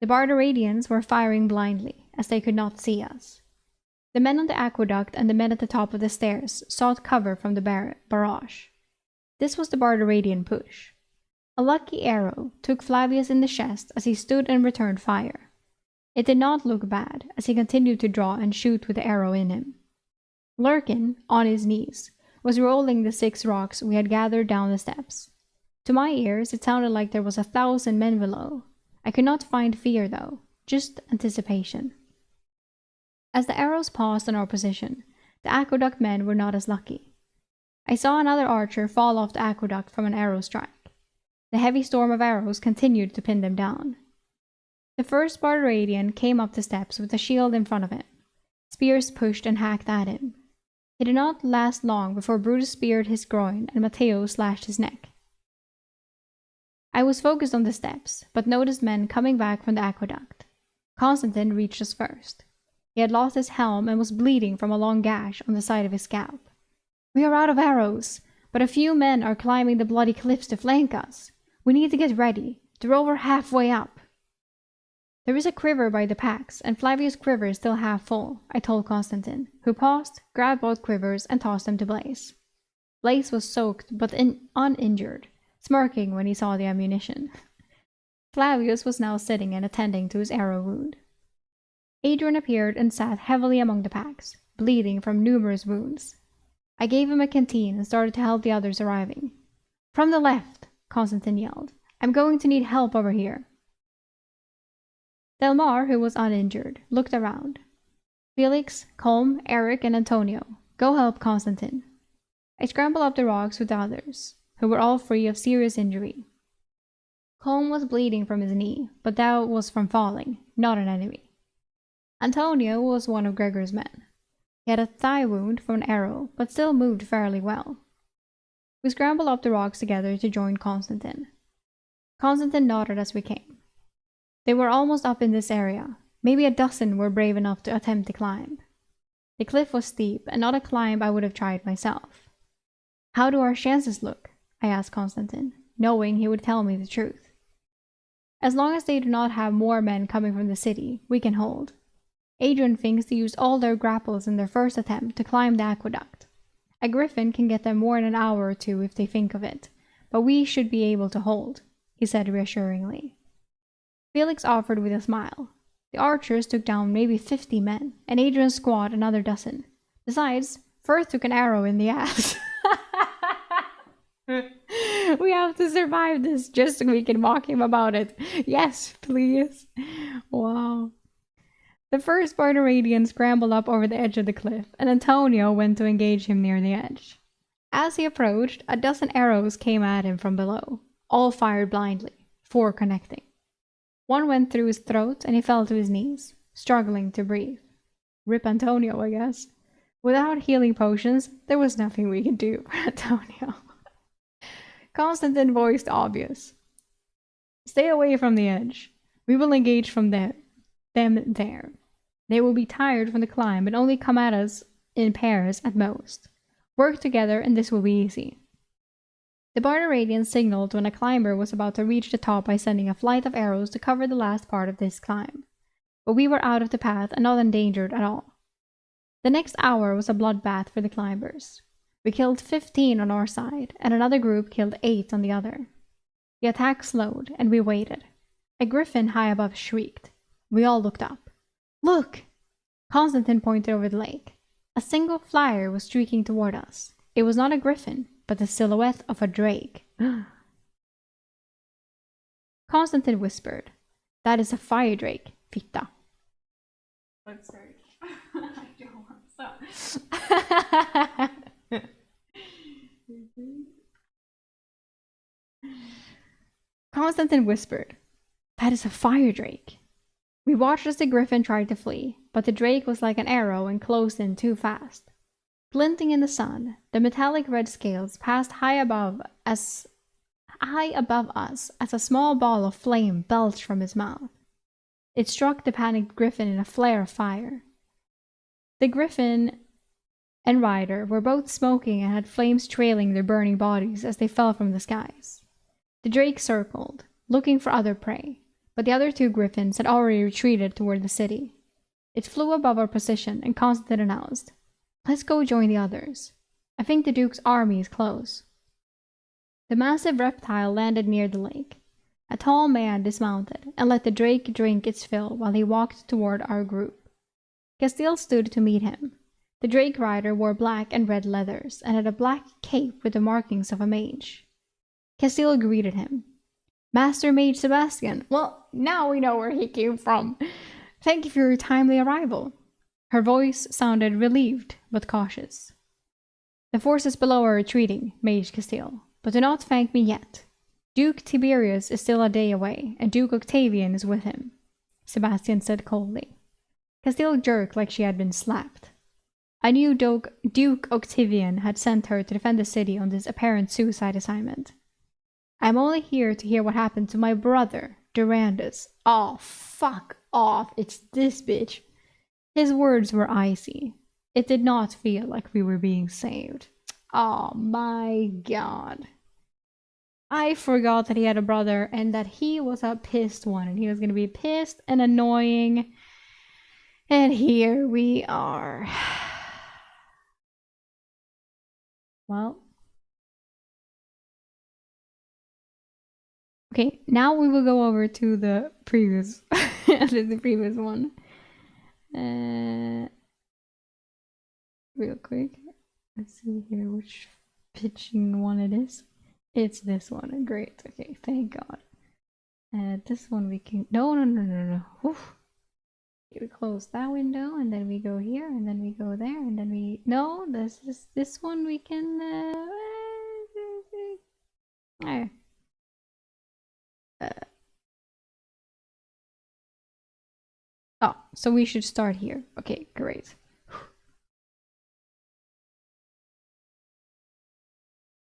[SPEAKER 1] The Barbaradians were firing blindly, as they could not see us. The men on the aqueduct and the men at the top of the stairs sought cover from the barrage. This was the Barbaradian push. A lucky arrow took Flavius in the chest as he stood and returned fire. It did not look bad, as he continued to draw and shoot with the arrow in him. Lurkin, on his knees, was rolling the 6 rocks we had gathered down the steps. To my ears, it sounded like there was 1,000 men below. I could not find fear, though, just anticipation. As the arrows paused on our position, the aqueduct men were not as lucky. I saw another archer fall off the aqueduct from an arrow strike. The heavy storm of arrows continued to pin them down. The first Barbaradian came up the steps with a shield in front of him. Spears pushed and hacked at him. It did not last long before Brutus speared his groin and Matteo slashed his neck. I was focused on the steps, but noticed men coming back from the aqueduct. Constantine reached us first. He had lost his helm and was bleeding from a long gash on the side of his scalp. "We are out of arrows, but a few men are climbing the bloody cliffs to flank us. We need to get ready. They're over halfway up." "There is a quiver by the packs, and Flavius' quiver is still half full," I told Constantine, who paused, grabbed both quivers, and tossed them to Blaise. Blaise was soaked but uninjured, smirking when he saw the ammunition. Flavius was now sitting and attending to his arrow wound. Adrian appeared and sat heavily among the packs, bleeding from numerous wounds. I gave him a canteen and started to help the others arriving. "From the left," Constantine yelled. "I'm going to need help over here." Delmar, who was uninjured, looked around. "Felix, Colm, Eric, and Antonio, go help Constantine." I scrambled up the rocks with the others, who were all free of serious injury. Colm was bleeding from his knee, but that was from falling, not an enemy. Antonio was one of Gregor's men. He had a thigh wound from an arrow, but still moved fairly well. We scrambled up the rocks together to join Constantine. Constantine nodded as we came. They were almost up in this area. Maybe a dozen were brave enough to attempt the climb. The cliff was steep, and not a climb I would have tried myself. "How do our chances look?" I asked Constantine, knowing he would tell me the truth. "As long as they do not have more men coming from the city, we can hold. Adrian thinks they used all their grapples in their first attempt to climb the aqueduct. A griffin can get them more in an hour or two if they think of it, but we should be able to hold," he said reassuringly. Felix offered with a smile. The archers took down maybe 50 men, and Adrian's squad another dozen. Besides, Firth took an arrow in the ass. "We have to survive this just so we can mock him about it. Yes, please." Wow. The first Barbaradian scrambled up over the edge of the cliff, and Antonio went to engage him near the edge. As he approached, a dozen arrows came at him from below, all fired blindly, 4 connecting. One went through his throat, and he fell to his knees, struggling to breathe. Rip Antonio, I guess. Without healing potions, there was nothing we could do for Antonio. Constantine voiced obvious. "Stay away from the edge. We will engage from them there. They will be tired from the climb and only come at us in pairs at most. Work together and this will be easy." The Barbaradian signaled when a climber was about to reach the top by sending a flight of arrows to cover the last part of this climb. But we were out of the path and not endangered at all. The next hour was a bloodbath for the climbers. We killed 15 on our side, and another group killed 8 on the other. The attack slowed, and we waited. A griffin high above shrieked. We all looked up. "Look!" Constantine pointed over the lake. A single flyer was streaking toward us. It was not a griffin, but the silhouette of a drake. Constantine whispered, "That is a fire drake, Fitta." Let's search. I don't want to. Constantine whispered, "That is a fire drake." We watched as the griffin tried to flee, but the drake was like an arrow and closed in too fast. Glinting in the sun, the metallic red scales passed high above us as a small ball of flame belched from his mouth. It struck the panicked griffin in a flare of fire. The griffin and rider were both smoking and had flames trailing their burning bodies as they fell from the skies. The drake circled, looking for other prey, but the other 2 griffins had already retreated toward the city. It flew above our position, and Constantine announced, "Let's go join the others. I think the Duke's army is close." The massive reptile landed near the lake. A tall man dismounted and let the drake drink its fill while he walked toward our group. Castile stood to meet him. The drake rider wore black and red leathers and had a black cape with the markings of a mage. Castile greeted him. Master Mage Sebastian. Well, now we know where he came from. Thank you for your timely arrival. Her voice sounded relieved but cautious. The forces below are retreating, Mage Castile, but do not thank me yet. Duke Tiberius is still a day away, and Duke Octavian is with him, Sebastian said coldly. Castile jerked like she had been slapped. I knew Duke Octavian had sent her to defend the city on this apparent suicide assignment. I'm only here to hear what happened to my brother, Durandus. Oh, fuck off. It's this bitch. His words were icy. It did not feel like we were being saved. Oh my god. I forgot that he had a brother and that he was a pissed one and he was going to be pissed and annoying. And here we are. Well. Okay, now we will go over to the previous, the previous one. Real quick. Let's see here which pitching one it is. It's this one. Great. Okay, thank God. This one we can... No. Oof. We close that window, and then we go here, and then we go there, and then we... No, this one we can... Oh, so we should start here. Okay, great.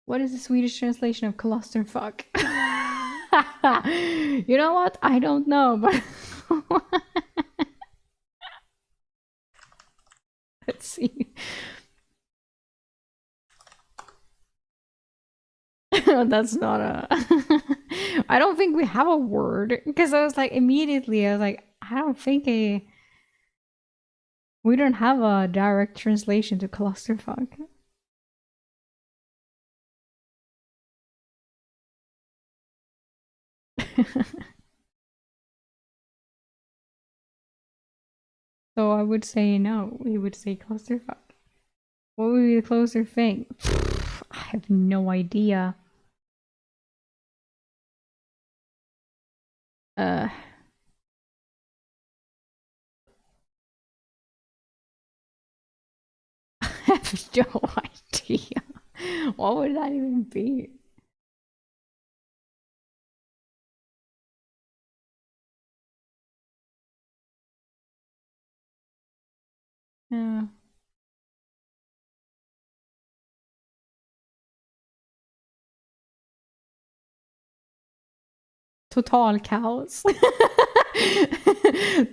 [SPEAKER 1] What is the Swedish translation of clusterfuck? You know what? I don't know, but... Let's see. That's not a... I don't think we have a word. Because I was like, immediately, I was like, I don't think we don't have a direct translation to clusterfuck. So I would say no. We would say clusterfuck. What would be the closer thing? I have no idea. I have no idea. What would that even be? Yeah. Total chaos.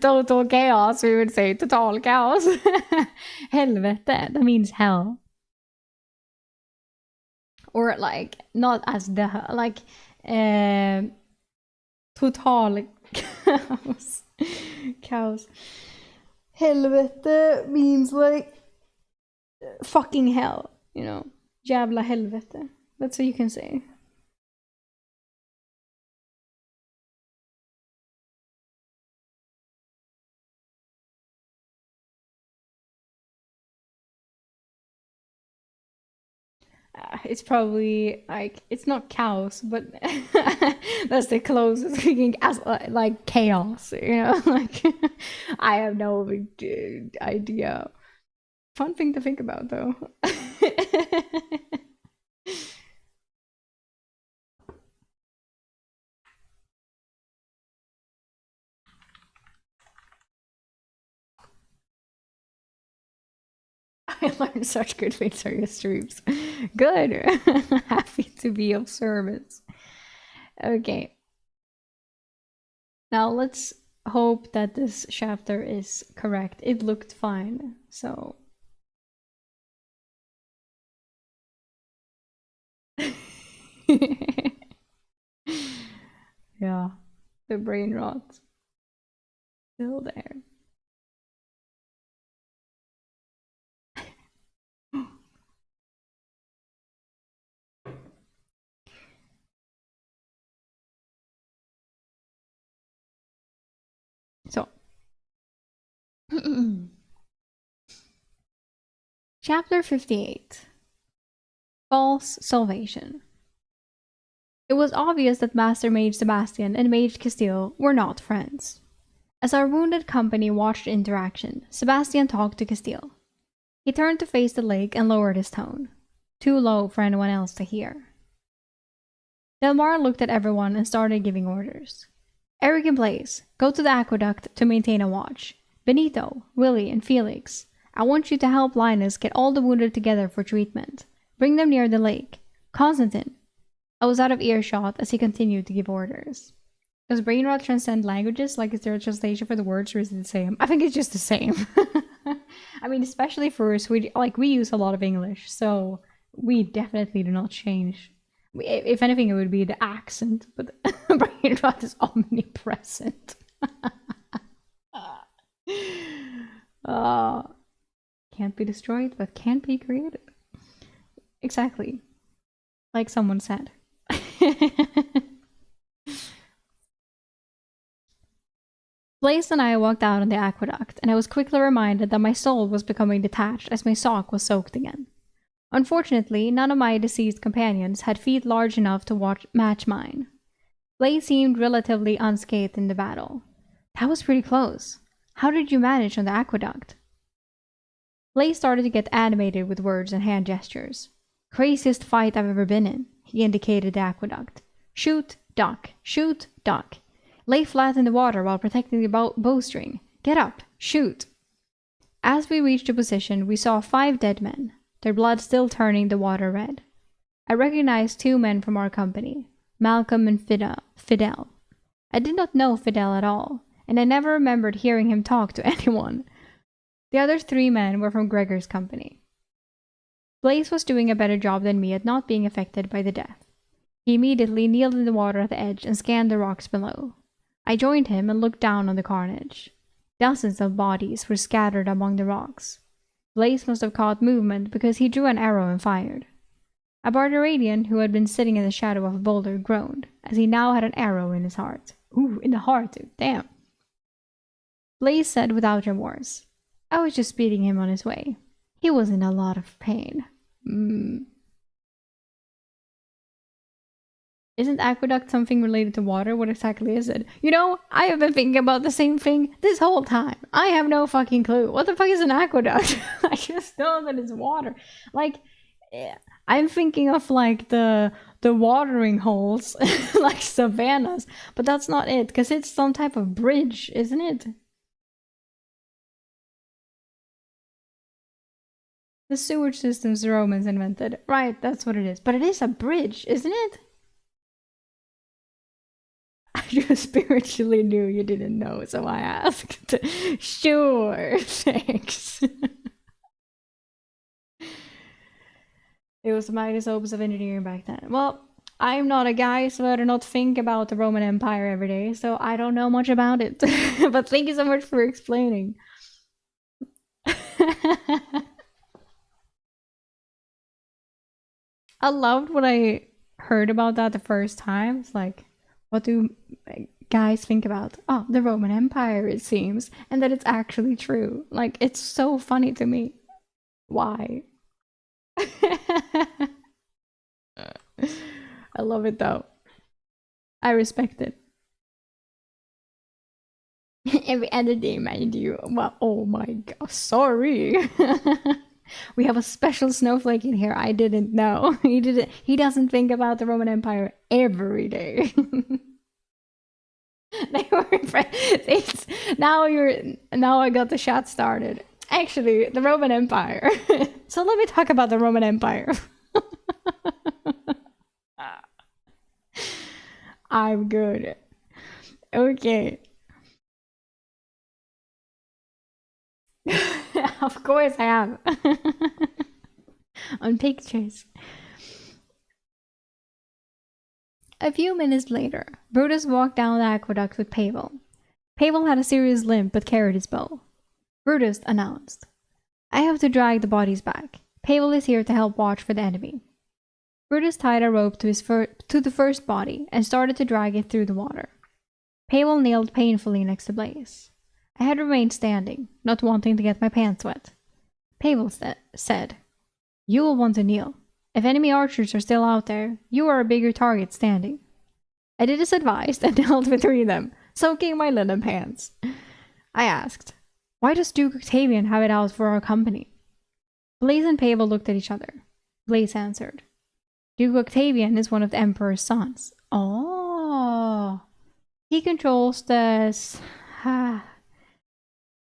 [SPEAKER 1] Total chaos, we would say. Total chaos. Helvete, that means hell. Or like, not as the, like, total chaos. Chaos. Helvete means like fucking hell, you know. Jävla helvete. That's what you can say. It's probably like, it's not chaos, but that's the closest we can get, like chaos, you know. Like, I have no idea. Fun thing to think about, though. I learned such good things from your streams. Good. Happy to be of service. Okay. Now let's hope that this chapter is correct. It looked fine, so... Yeah, the brain rot. Still there. So, Chapter 58. False Salvation. It was obvious that Master Mage Sebastian and Mage Castile were not friends. As our wounded company watched the interaction, Sebastian talked to Castile. He turned to face the lake and lowered his tone, too low for anyone else to hear. Delmar looked at everyone and started giving orders. Eric and Blaze, go to the aqueduct to maintain a watch. Benito, Willie, and Felix, I want you to help Linus get all the wounded together for treatment. Bring them near the lake. Constantine. I was out of earshot as he continued to give orders. Does Brainrot transcend languages? Like, is there a translation for the words, or is it the same? I think it's just the same. I mean, especially for us, we use a lot of English, so we definitely do not change. If anything, it would be the accent, but Brainrot is omnipresent. Can't be destroyed, but can be created. Exactly. Like someone said. Blaze and I walked out on the aqueduct, and I was quickly reminded that my soul was becoming detached as my sock was soaked again. Unfortunately, none of my deceased companions had feet large enough to match mine. Blaze seemed relatively unscathed in the battle. That was pretty close. How did you manage on the aqueduct? Blaze started to get animated with words and hand gestures. Craziest fight I've ever been in, he indicated the aqueduct. Shoot, duck, shoot, duck. Lay flat in the water while protecting the bowstring. Get up, shoot. As we reached the position, we saw 5 dead men, their blood still turning the water red. I recognized 2 men from our company, Malcolm and Fidel. I did not know Fidel at all, and I never remembered hearing him talk to anyone. The other 3 men were from Gregor's company. Blaze was doing a better job than me at not being affected by the death. He immediately kneeled in the water at the edge and scanned the rocks below. I joined him and looked down on the carnage. Dozens of bodies were scattered among the rocks. Blaze must have caught movement because he drew an arrow and fired. A Barduradian who had been sitting in the shadow of a boulder groaned, as he now had an arrow in his heart. Ooh, in the heart, damn. Blaze said without remorse, I was just speeding him on his way. He was in a lot of pain. Isn't aqueduct something related to water? What exactly is it? You know, I have been thinking about the same thing this whole time. I have no fucking clue. What the fuck is an aqueduct? I just know that it's water. Like, I'm thinking of like the watering holes, like savannas, but that's not it, because it's some type of bridge, isn't it? The sewage systems the Romans invented. Right, that's what it is. But it is a bridge, isn't it? I just spiritually knew you didn't know, so I asked. Sure, thanks. It was the mightiest opus of engineering back then. Well, I'm not a guy, so I do not think about the Roman Empire every day, so I don't know much about it. But thank you so much for explaining. I loved what I heard about that the first time. It's like, what do guys think about? Oh, the Roman Empire, it seems. And that it's actually true. Like, it's so funny to me. Why? I love it though. I respect it. Every other day, mind you. Well, oh my god, sorry. We have a special snowflake in here. I didn't know. He doesn't think about the Roman Empire every day. They were friends. Now I got the chat started. Actually, the Roman Empire. So let me talk about the Roman Empire. I'm good. Okay. Of course I am. On pictures. A few minutes later, Brutus walked down the aqueduct with Pavel. Pavel had a serious limp but carried his bow. Brutus announced, I have to drag the bodies back. Pavel is here to help watch for the enemy. Brutus tied a rope to the first body and started to drag it through the water. Pavel kneeled painfully next to Blaze. I had remained standing, not wanting to get my pants wet. Pavel said, "You will want to kneel. If enemy archers are still out there, you are a bigger target standing." I did as advised and knelt between them, soaking my linen pants. I asked, "Why does Duke Octavian have it out for our company?" Blaze and Pavel looked at each other. Blaze answered, "Duke Octavian is one of the Emperor's sons." Oh, he controls the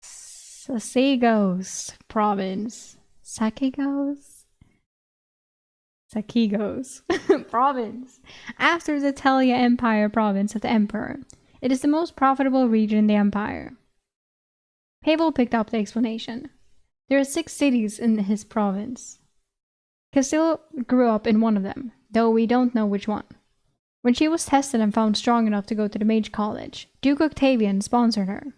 [SPEAKER 1] Sasagos province. Sakigos province. After the Telia Empire province of the Emperor, it is the most profitable region in the Empire. Pavel picked up the explanation. There are 6 cities in his province. Castile grew up in one of them, though we don't know which one. When she was tested and found strong enough to go to the Mage College, Duke Octavian sponsored her.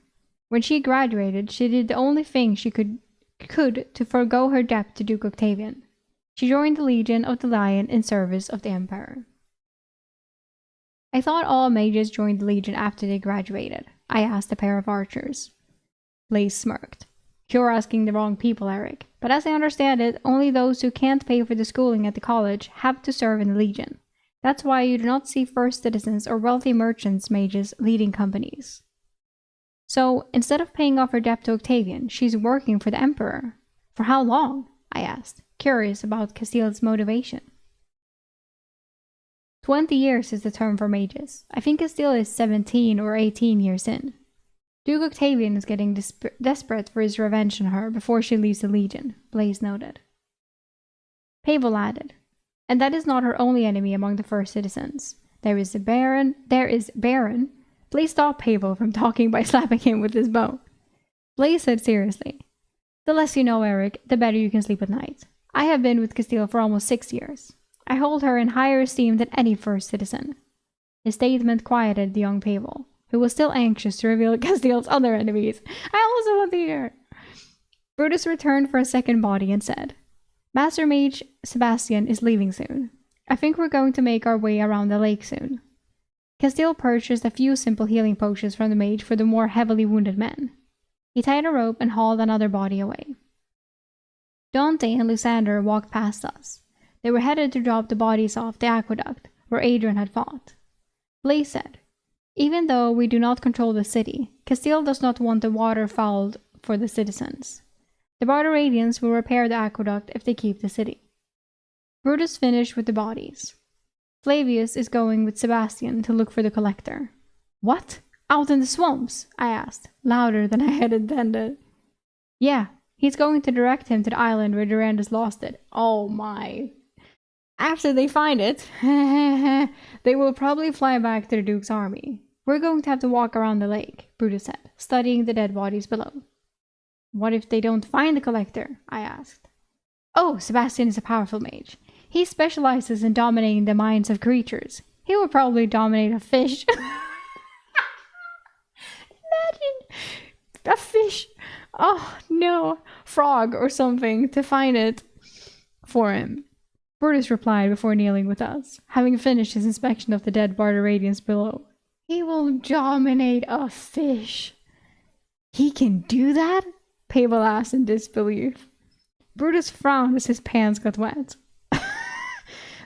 [SPEAKER 1] When she graduated, she did the only thing she could to forego her debt to Duke Octavian. She joined the Legion of the Lion in service of the Emperor. I thought all mages joined the Legion after they graduated. I asked a pair of archers. Blaze smirked. "You're asking the wrong people, Eric. But as I understand it, only those who can't pay for the schooling at the college have to serve in the Legion. That's why you do not see first citizens or wealthy merchants mages leading companies." So, instead of paying off her debt to Octavian, she's working for the Emperor. For how long? I asked, curious about Castile's motivation. 20 years is the term for mages. I think Castile is 17 or 18 years in. Duke Octavian is getting desperate for his revenge on her before she leaves the Legion, Blaze noted. Pavel added, "And that is not her only enemy among the first citizens. There is Baron. Blaze stopped Pavel from talking by slapping him with his bow. Blaze said seriously, "The less you know, Eric, the better you can sleep at night. I have been with Castile for almost 6 years. I hold her in higher esteem than any first citizen." His statement quieted the young Pavel, who was still anxious to reveal Castile's other enemies. I also want to hear. Brutus returned for a second body and said, "Master Mage Sebastian is leaving soon. I think we're going to make our way around the lake soon." Castile purchased a few simple healing potions from the mage for the more heavily wounded men. He tied a rope and hauled another body away. Dante and Lysander walked past us. They were headed to drop the bodies off the aqueduct, where Adrian had fought. Blaze said, "Even though we do not control the city, Castile does not want the water fouled for the citizens. The Barbaradians will repair the aqueduct if they keep the city." Brutus finished with the bodies. Flavius is going with Sebastian to look for the collector. "What? Out in the swamps?" I asked, louder than I had intended. "Yeah, he's going to direct him to the island where Durandus lost it." Oh my. "After they find it, they will probably fly back to the Duke's army. We're going to have to walk around the lake," Brutus said, studying the dead bodies below. "What if they don't find the collector?" I asked. "Oh, Sebastian is a powerful mage. He specializes in dominating the minds of creatures. He will probably dominate a fish." Imagine a fish, oh no, frog or something to find it for him. Brutus replied before kneeling with us, having finished his inspection of the dead Barbaradians below. "He will dominate a fish." "He can do that?" Pavel asked in disbelief. Brutus frowned as his pants got wet.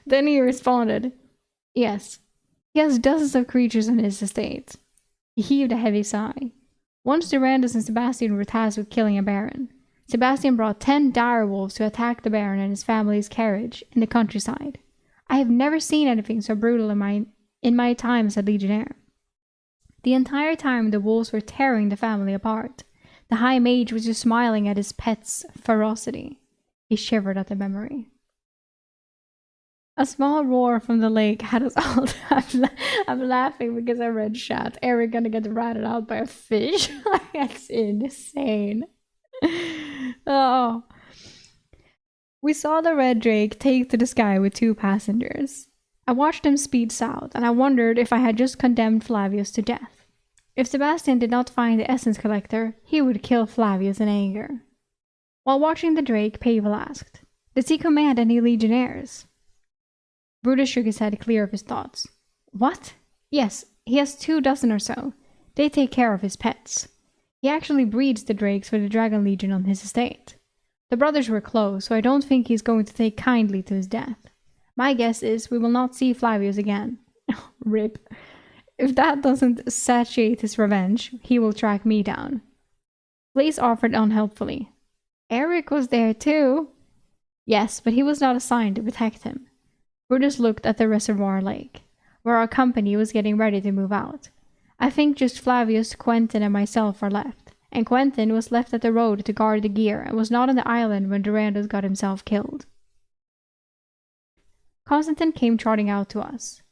[SPEAKER 1] Then he responded, "Yes, he has dozens of creatures on his estate." He heaved a heavy sigh. Once Durandus and Sebastian were tasked with killing a baron. Sebastian brought 10 direwolves to attack the baron and his family's carriage in the countryside. I have never seen anything so brutal in my time as a legionnaire. The entire time the wolves were tearing the family apart. The high mage was just smiling at his pet's ferocity. He shivered at the memory. A small roar from the lake had us all. I'm laughing because I read chat. Eric gonna get ratted out by a fish. That's insane. Oh. We saw the red drake take to the sky with 2 passengers. I watched him speed south, and I wondered if I had just condemned Flavius to death. If Sebastian did not find the essence collector, he would kill Flavius in anger. While watching the drake, Pavel asked, "Does he command any legionnaires?" Brutus shook his head clear of his thoughts. "What? Yes, he has 2 dozen or so. They take care of his pets. He actually breeds the drakes for the Dragon Legion on his estate. The brothers were close, so I don't think he's going to take kindly to his death. My guess is we will not see Flavius again. Rip. If that doesn't satiate his revenge, he will track me down. Blaze offered unhelpfully. Eric was there too. Yes, but he was not assigned to protect him. Brutus looked at the reservoir lake, where our company was getting ready to move out. I think just Flavius, Quentin, and myself are left, and Quentin was left at the road to guard the gear and was not on the island when Durandus got himself killed. Constantine came trotting out to us.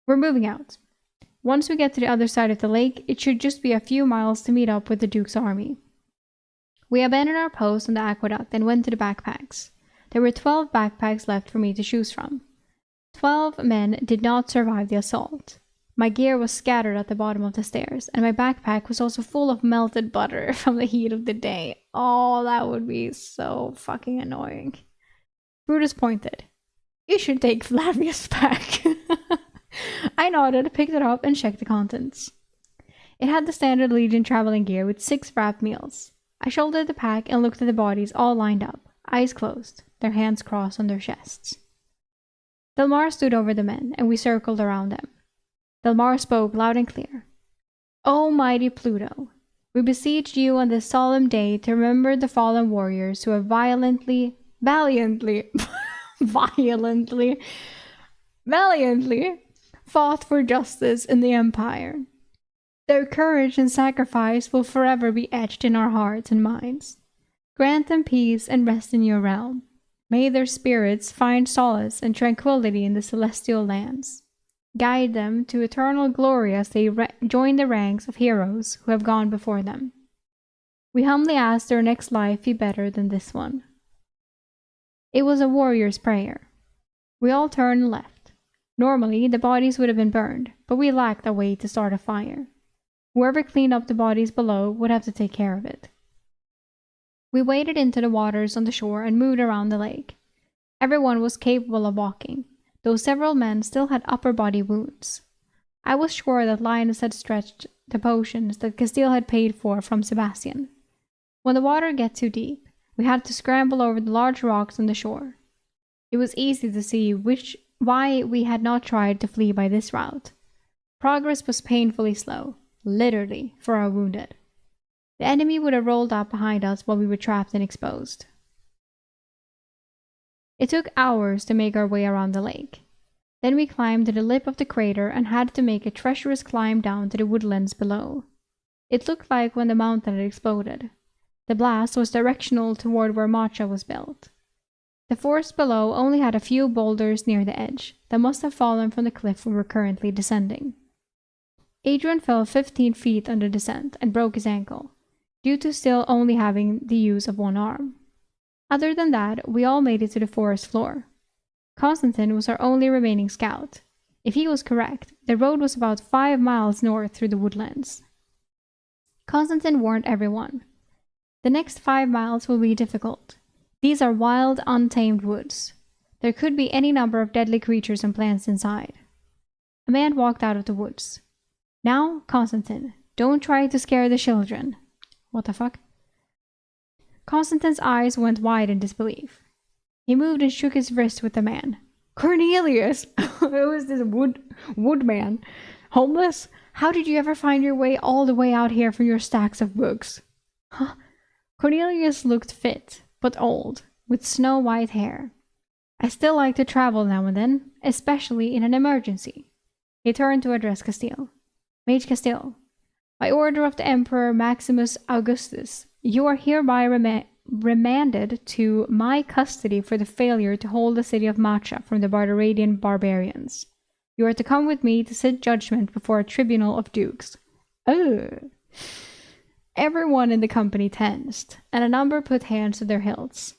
[SPEAKER 1] We're moving out. Once we get to the other side of the lake, it should just be a few miles to meet up with the Duke's army. We abandoned our post on the aqueduct and went to the backpacks. There were 12 backpacks left for me to choose from. 12 men did not survive the assault. My gear was scattered at the bottom of the stairs, and my backpack was also full of melted butter from the heat of the day. Oh, that would be so fucking annoying. Brutus pointed. You should take Flavius' pack. I nodded, picked it up, and checked the contents. It had the standard Legion traveling gear with 6 wrapped meals. I shouldered the pack and looked at the bodies all lined up, eyes closed, their hands crossed on their chests. Delmar stood over the men, and we circled around them. Delmar spoke loud and clear. O mighty Pluto, we beseech you on this solemn day to remember the fallen warriors who have valiantly fought for justice in the Empire. Their courage and sacrifice will forever be etched in our hearts and minds. Grant them peace and rest in your realm. May their spirits find solace and tranquility in the celestial lands. Guide them to eternal glory as they join the ranks of heroes who have gone before them. We humbly ask their next life be better than this one. It was a warrior's prayer. We all turned and left. Normally, the bodies would have been burned, but we lacked a way to start a fire. Whoever cleaned up the bodies below would have to take care of it. We waded into the waters on the shore and moved around the lake. Everyone was capable of walking, though several men still had upper body wounds. I was sure that Linus had stretched the potions that Castile had paid for from Sebastian. When the water got too deep, we had to scramble over the large rocks on the shore. It was easy to see why we had not tried to flee by this route. Progress was painfully slow, literally, for our wounded. The enemy would have rolled up behind us while we were trapped and exposed. It took hours to make our way around the lake. Then we climbed to the lip of the crater and had to make a treacherous climb down to the woodlands below. It looked like when the mountain had exploded. The blast was directional toward where Matcha was built. The forest below only had a few boulders near the edge that must have fallen from the cliff we were currently descending. Adrian fell 15 feet under descent and broke his ankle, due to still only having the use of one arm. Other than that, we all made it to the forest floor. Constantine was our only remaining scout. If he was correct, the road was about 5 miles north through the woodlands. Constantine warned everyone. The next 5 miles will be difficult. These are wild, untamed woods. There could be any number of deadly creatures and plants inside. A man walked out of the woods. Now, Constantine, don't try to scare the children. What the fuck? Constantine's eyes went wide in disbelief. He moved and shook his wrist with the man. Cornelius! Who is this woodman? Homeless? How did you ever find your way all the way out here from your stacks of books? Huh? Cornelius looked fit, but old, with snow-white hair. I still like to travel now and then, especially in an emergency. He turned to address Castile. Mage Castile, by order of the Emperor Maximus Augustus, you are hereby remanded to my custody for the failure to hold the city of Matcha from the Barbaradian barbarians. You are to come with me to sit judgment before a tribunal of dukes. Ugh. Everyone in the company tensed, and a number put hands to their hilts.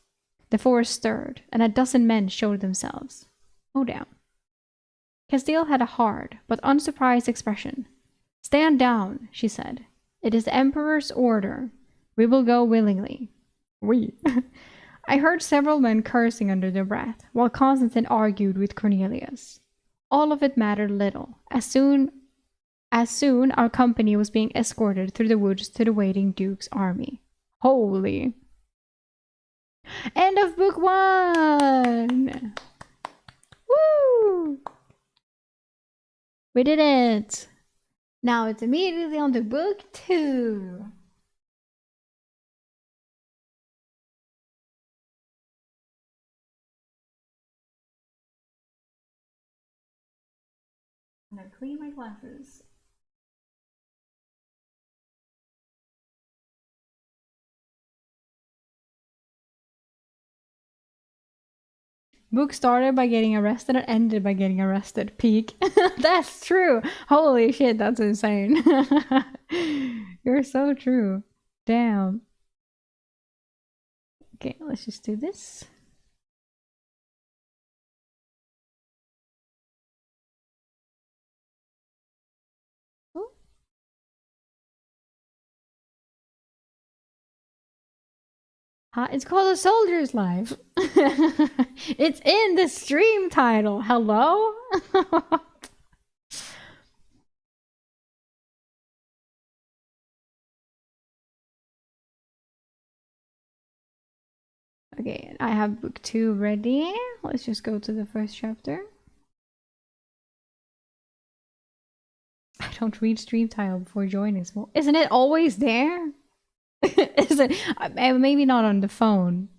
[SPEAKER 1] The forest stirred, and a dozen men showed themselves. Oh, damn. Castile had a hard, but unsurprised expression. Stand down, she said. It is the Emperor's order. We will go willingly. We. I heard several men cursing under their breath, while Constantine argued with Cornelius. All of it mattered little, as soon As soon, our company was being escorted through the woods to the waiting Duke's army. Holy. End of book 1! Woo! We did it! Now it's immediately on to book 2. I'm gonna clean my glasses. Book started by getting arrested and ended by getting arrested. Peak. That's true. Holy shit, that's insane. You're so true. Damn. Okay, let's just do this. Oh. It's called A Soldier's Life. It's in the stream title. Hello? Okay, I have book 2 ready. Let's just go to the first chapter. I don't read stream title before joining. Isn't it always there? Is it? Maybe not on the phone.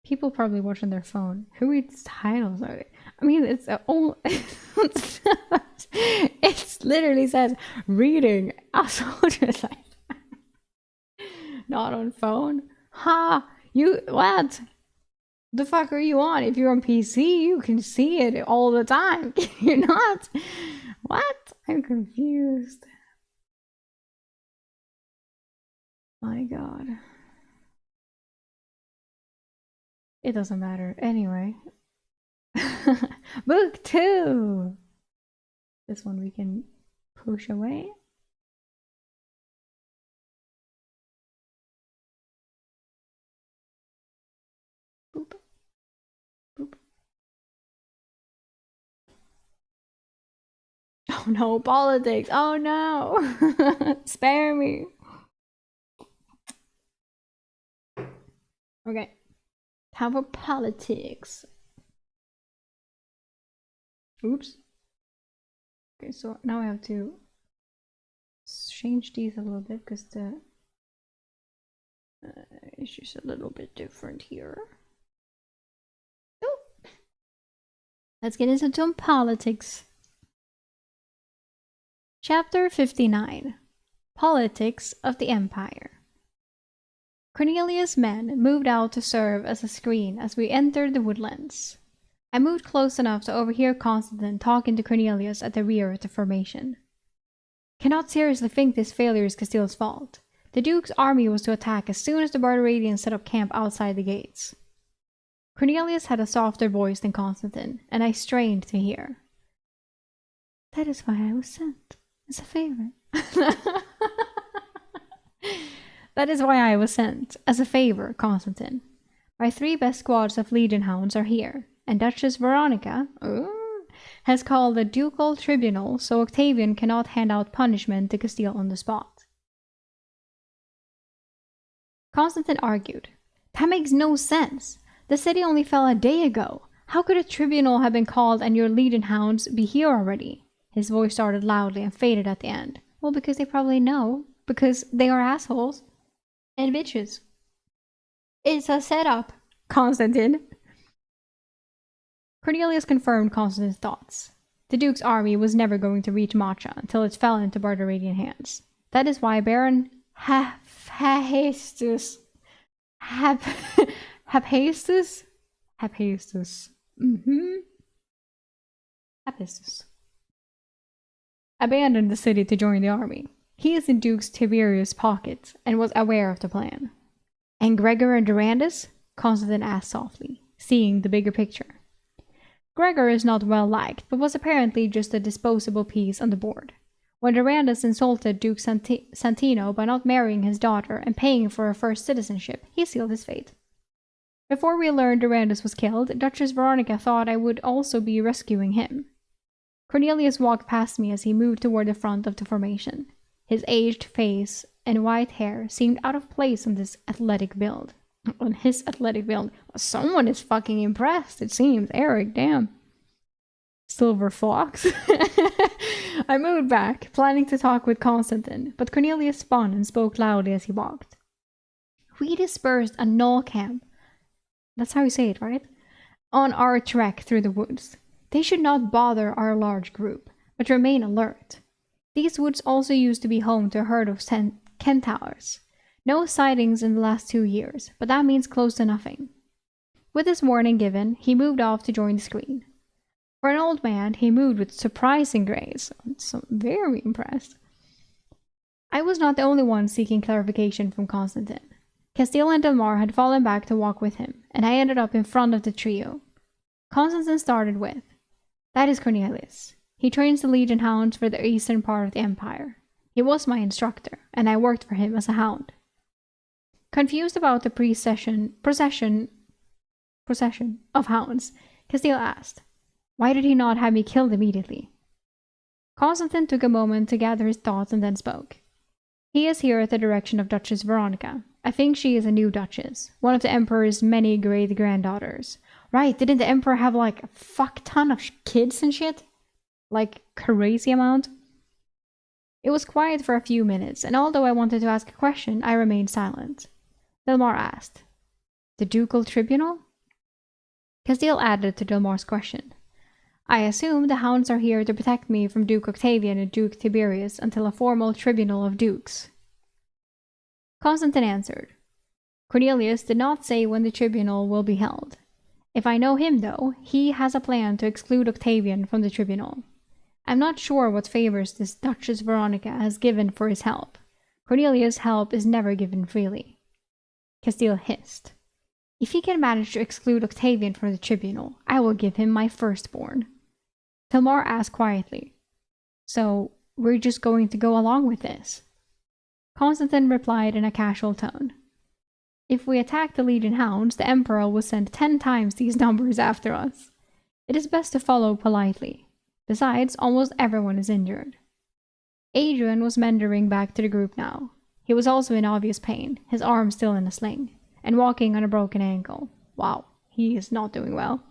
[SPEAKER 1] People probably watch on their phone. Who reads titles? I mean, it's it literally says reading a soldier's life. Not on phone. Ha! You what? The fuck are you on? If you're on PC, you can see it all the time. You're not. What? I'm confused. My god. It doesn't matter. Anyway. Book 2! This one we can push away. Boop. Boop. Oh no, politics! Oh no! Spare me! Okay. How about politics? Oops. Okay, so now I have to change these a little bit because the it's just a little bit different here. Oh. Let's get into some politics. Chapter 59. Politics of the Empire. Cornelius' men moved out to serve as a screen as we entered the woodlands. I moved close enough to overhear Constantine talking to Cornelius at the rear of the formation. Cannot seriously think this failure is Castile's fault. The Duke's army was to attack as soon as the Barbarians set up camp outside the gates. Cornelius had a softer voice than Constantine, and I strained to hear. That is why I was sent, as a favor. That is why I was sent, as a favor, Constantine. My 3 best squads of Legion hounds are here, and Duchess Veronica has called a ducal tribunal so Octavian cannot hand out punishment to Castile on the spot. Constantine argued. That makes no sense. The city only fell a day ago. How could a tribunal have been called and your Legion hounds be here already? His voice started loudly and faded at the end. Well, because they probably know. Because they are assholes. And bitches. It's a setup, Constantine. Cornelius confirmed Constantine's thoughts. The Duke's army was never going to reach Macha until it fell into Barbarian hands. That is why Baron Hephaestus abandoned the city to join the army. He is in Duke's Tiberius' pocket and was aware of the plan. And Gregor and Durandus? Constantine asked softly, seeing the bigger picture. Gregor is not well liked, but was apparently just a disposable piece on the board. When Durandus insulted Duke Santino by not marrying his daughter and paying for her first citizenship, he sealed his fate. Before we learned Durandus was killed, Duchess Veronica thought I would also be rescuing him. Cornelius walked past me as he moved toward the front of the formation. His aged face and white hair seemed out of place on his athletic build. Someone is fucking impressed, it seems. Eric, damn. Silver fox. I moved back, planning to talk with Constantine, but Cornelius spun and spoke loudly as he walked. We dispersed a null camp. That's how you say it, right? On our trek through the woods. They should not bother our large group, but remain alert. These woods also used to be home to a herd of centaurs. No sightings in the last 2 years, but that means close to nothing. With this warning given, he moved off to join the screen. For an old man, he moved with surprising grace. So very impressed. I was not the only one seeking clarification from Constantine. Castile and Delmar had fallen back to walk with him, and I ended up in front of the trio. Constantine started with, "That is Cornelius. He trains the Legion hounds for the eastern part of the Empire. He was my instructor, and I worked for him as a hound." Confused about the procession of hounds, Castile asked, "Why did he not have me killed immediately?" Constantine took a moment to gather his thoughts and then spoke. "He is here at the direction of Duchess Veronica. I think she is a new duchess, one of the Emperor's many great-granddaughters. Right, didn't the Emperor have like a fuck ton of kids and shit? Like, crazy amount?" It was quiet for a few minutes, and although I wanted to ask a question, I remained silent. Delmar asked, "The Ducal Tribunal?" Castile added to Delmar's question, "I assume the hounds are here to protect me from Duke Octavian and Duke Tiberius until a formal tribunal of dukes." Constantine answered, "Cornelius did not say when the tribunal will be held. If I know him, though, he has a plan to exclude Octavian from the tribunal. I'm not sure what favors this Duchess Veronica has given for his help. Cornelius' help is never given freely." Castile hissed, "If he can manage to exclude Octavian from the tribunal, I will give him my firstborn." Delmar asked quietly, "So, we're just going to go along with this?" Constantine replied in a casual tone, "If we attack the Legion hounds, the Emperor will send 10 times these numbers after us. It is best to follow politely. Besides, almost everyone is injured." Adrian was meandering back to the group now. He was also in obvious pain, his arm still in a sling, and walking on a broken ankle. Wow, he is not doing well.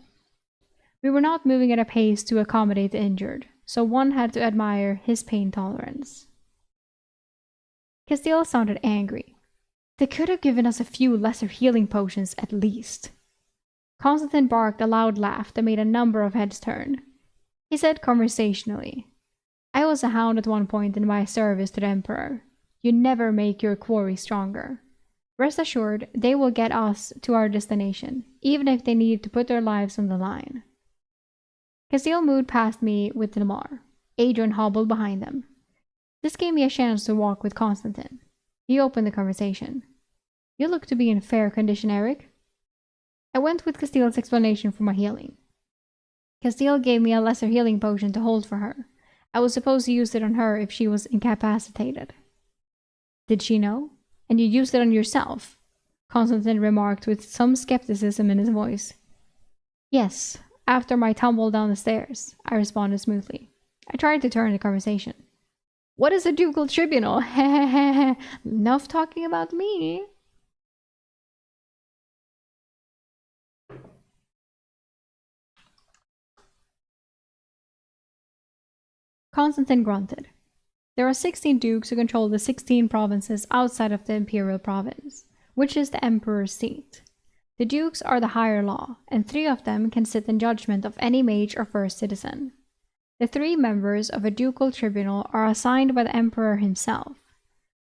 [SPEAKER 1] We were not moving at a pace to accommodate the injured, so one had to admire his pain tolerance. Castile sounded angry. "They could have given us a few lesser healing potions at least." Constantine barked a loud laugh that made a number of heads turn. He said conversationally, "I was a hound at one point in my service to the Emperor. You never make your quarry stronger. Rest assured, they will get us to our destination, even if they need to put their lives on the line." Castile moved past me with Delmar. Adrian hobbled behind them. This gave me a chance to walk with Constantine. He opened the conversation. "You look to be in fair condition, Eric." I went with Castile's explanation for my healing. Castile gave me a lesser healing potion to hold for her. I was supposed to use it on her if she was incapacitated. "Did she know? And you used it on yourself?" Constantine remarked with some skepticism in his voice. "Yes, after my tumble down the stairs," I responded smoothly. I tried to turn the conversation. "What is a ducal tribunal? Enough talking about me." Constantine grunted. "There are 16 dukes who control the 16 provinces outside of the imperial province, which is the emperor's seat. The dukes are the higher law, and 3 of them can sit in judgment of any mage or first citizen. The 3 members of a ducal tribunal are assigned by the emperor himself.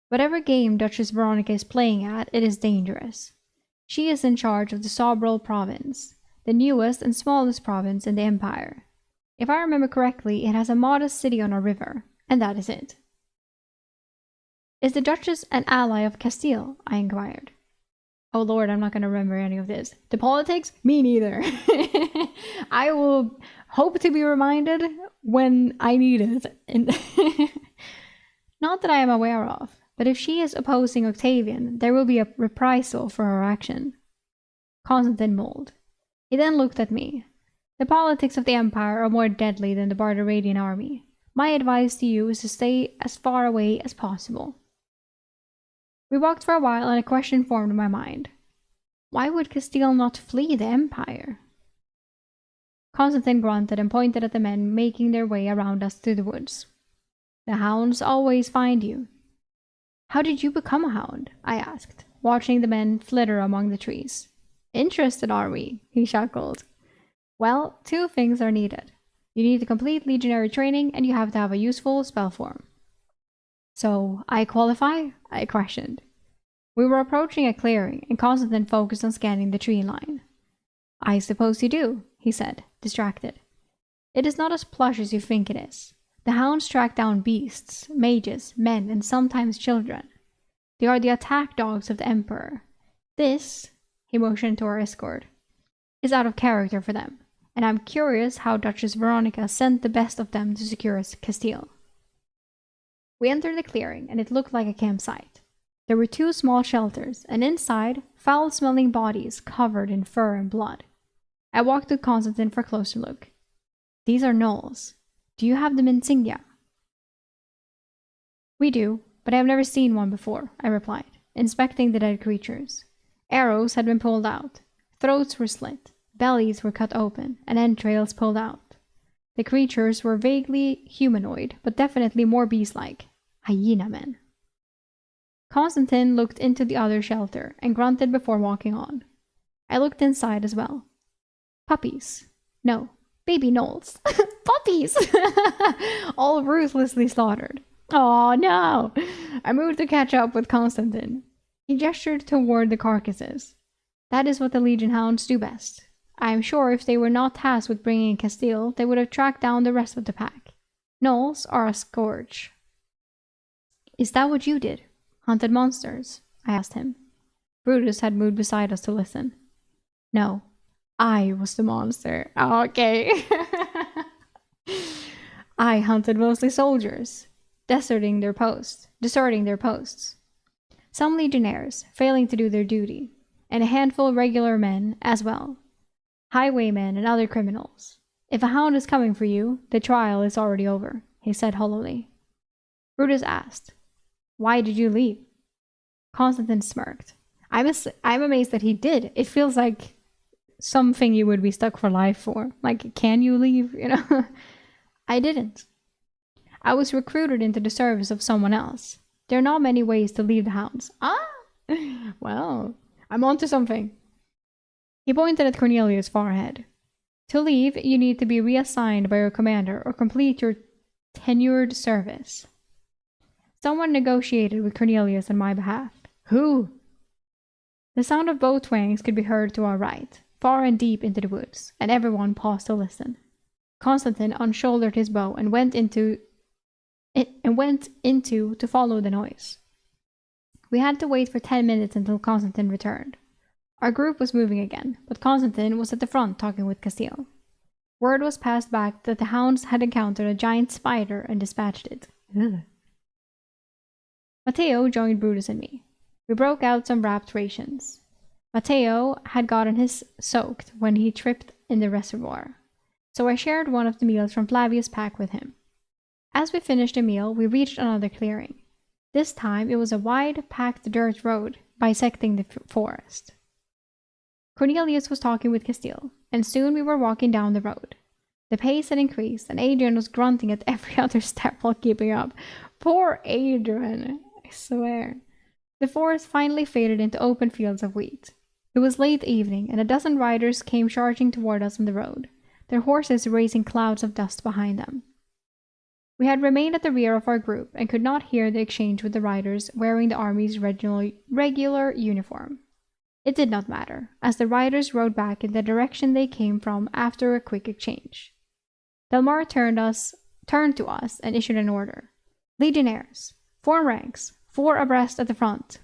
[SPEAKER 1] Whatever game Duchess Veronica is playing at, it is dangerous. She is in charge of the Sobral province, the newest and smallest province in the empire. If I remember correctly, it has a modest city on a river, and that is it." "Is the Duchess an ally of Castile?" I inquired. Oh lord, I'm not going to remember any of this. The politics? Me neither. I will hope to be reminded when I need it. Not that I am aware of, but if she is opposing Octavian, there will be a reprisal for her action. Constantine mulled. He then looked at me. The politics of the Empire are more deadly than the Barbaradian army. My advice to you is to stay as far away as possible. We walked for a while and a question formed in my mind. Why would Castile not flee the Empire? Constantine grunted and pointed at the men making their way around us through the woods. The hounds always find you. How did you become a hound? I asked, watching the men flitter among the trees. Interested, are we? He chuckled. Well, two things are needed. You need to complete legionary training, and you have to have a useful spell form. So, I qualify? I questioned. We were approaching a clearing, and Constantine focused on scanning the tree line. I suppose you do, he said, distracted. It is not as plush as you think it is. The hounds track down beasts, mages, men, and sometimes children. They are the attack dogs of the Emperor. This, he motioned to our escort, is out of character for them, and I'm curious how Duchess Veronica sent the best of them to secure Castile. We entered the clearing, and it looked like a campsite. There were two small shelters, and inside, foul-smelling bodies covered in fur and blood. I walked with Constantine for a closer look. These are gnolls. Do you have them insignia? We do, but I have never seen one before, I replied, inspecting the dead creatures. Arrows had been pulled out, throats were slit, bellies were cut open, and entrails pulled out. The creatures were vaguely humanoid, but definitely more beast-like. Hyena men. Constantine looked into the other shelter and grunted before walking on. I looked inside as well. Puppies. No, baby gnolls. Puppies! All ruthlessly slaughtered. Oh no! I moved to catch up with Constantine. He gestured toward the carcasses. That is what the Legion hounds do best. I am sure if they were not tasked with bringing in Castile, they would have tracked down the rest of the pack. Gnolls are a scourge. Is that what you did? Hunted monsters? I asked him. Brutus had moved beside us to listen. No, I was the monster. Oh, okay. I hunted mostly soldiers, deserting their posts. Some legionnaires, failing to do their duty, and a handful of regular men as well. Highwaymen and other criminals. If a hound is coming for you, the trial is already over, he said hollowly. Brutus asked, Why did you leave? Constantine smirked. I'm amazed that he did. It feels like something you would be stuck for life for. Like, can you leave? You know? I didn't. I was recruited into the service of someone else. There are not many ways to leave the hounds. Ah! Well, I'm onto something. He pointed at Cornelius' forehead. To leave, you need to be reassigned by your commander or complete your tenured service. Someone negotiated with Cornelius on my behalf. Who? The sound of bow twangs could be heard to our right, far and deep into the woods, and everyone paused to listen. Constantine unshouldered his bow and went into to follow the noise. We had to wait for 10 minutes until Constantine returned. Our group was moving again, but Constantine was at the front talking with Castile. Word was passed back that the hounds had encountered a giant spider and dispatched it. Ugh. Matteo joined Brutus and me. We broke out some wrapped rations. Matteo had gotten his soaked when he tripped in the reservoir, so I shared one of the meals from Flavius' pack with him. As we finished the meal, we reached another clearing. This time it was a wide, packed dirt road bisecting the forest. Cornelius was talking with Castile, and soon we were walking down the road. The pace had increased, and Adrian was grunting at every other step while keeping up. Poor Adrian, I swear. The forest finally faded into open fields of wheat. It was late evening, and a dozen riders came charging toward us on the road, their horses raising clouds of dust behind them. We had remained at the rear of our group and could not hear the exchange with the riders wearing the army's regular uniform. It did not matter, as the riders rode back in the direction they came from after a quick exchange. Delmar turned to us and issued an order. Legionnaires, form ranks, 4 abreast at the front.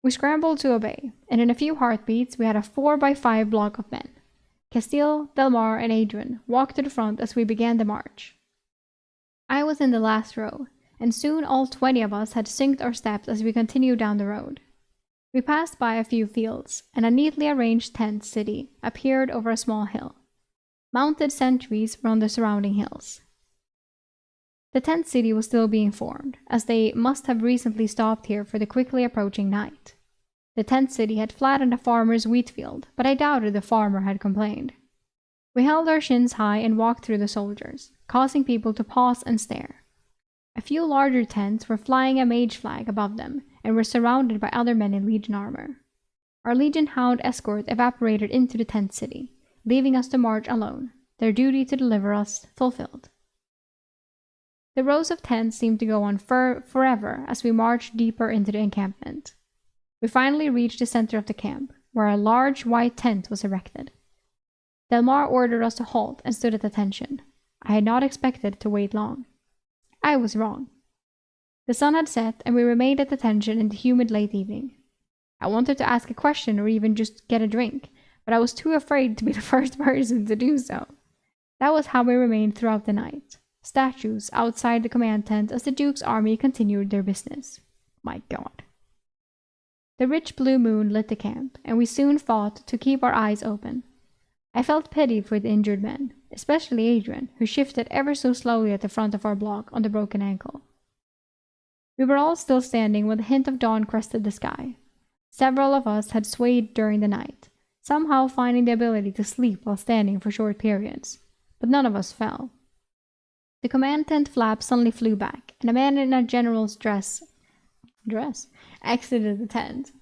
[SPEAKER 1] We scrambled to obey, and in a few heartbeats we had a 4x5 block of men. Castile, Delmar, and Adrian walked to the front as we began the march. I was in the last row, and soon all 20 of us had synced our steps as we continued down the road. We passed by a few fields, and a neatly arranged tent city appeared over a small hill. Mounted sentries were on the surrounding hills. The tent city was still being formed, as they must have recently stopped here for the quickly approaching night. The tent city had flattened a farmer's wheat field, but I doubted the farmer had complained. We held our shins high and walked through the soldiers, causing people to pause and stare. A few larger tents were flying a mage flag above them and were surrounded by other men in Legion armor. Our Legion Hound escort evaporated into the tent city, leaving us to march alone, their duty to deliver us fulfilled. The rows of tents seemed to go on forever as we marched deeper into the encampment. We finally reached the center of the camp, where a large white tent was erected. Delmar ordered us to halt and stood at attention. I had not expected to wait long. I was wrong. The sun had set, and we remained at attention in the humid late evening. I wanted to ask a question or even just get a drink, but I was too afraid to be the first person to do so. That was how we remained throughout the night. Statues outside the command tent as the Duke's army continued their business. My God. The rich blue moon lit the camp, and we soon fought to keep our eyes open. I felt pity for the injured men, especially Adrian, who shifted ever so slowly at the front of our block on the broken ankle. We were all still standing when the hint of dawn crested the sky. Several of us had swayed during the night, somehow finding the ability to sleep while standing for short periods, but none of us fell. The command tent flap suddenly flew back, and a man in a general's dress exited the tent.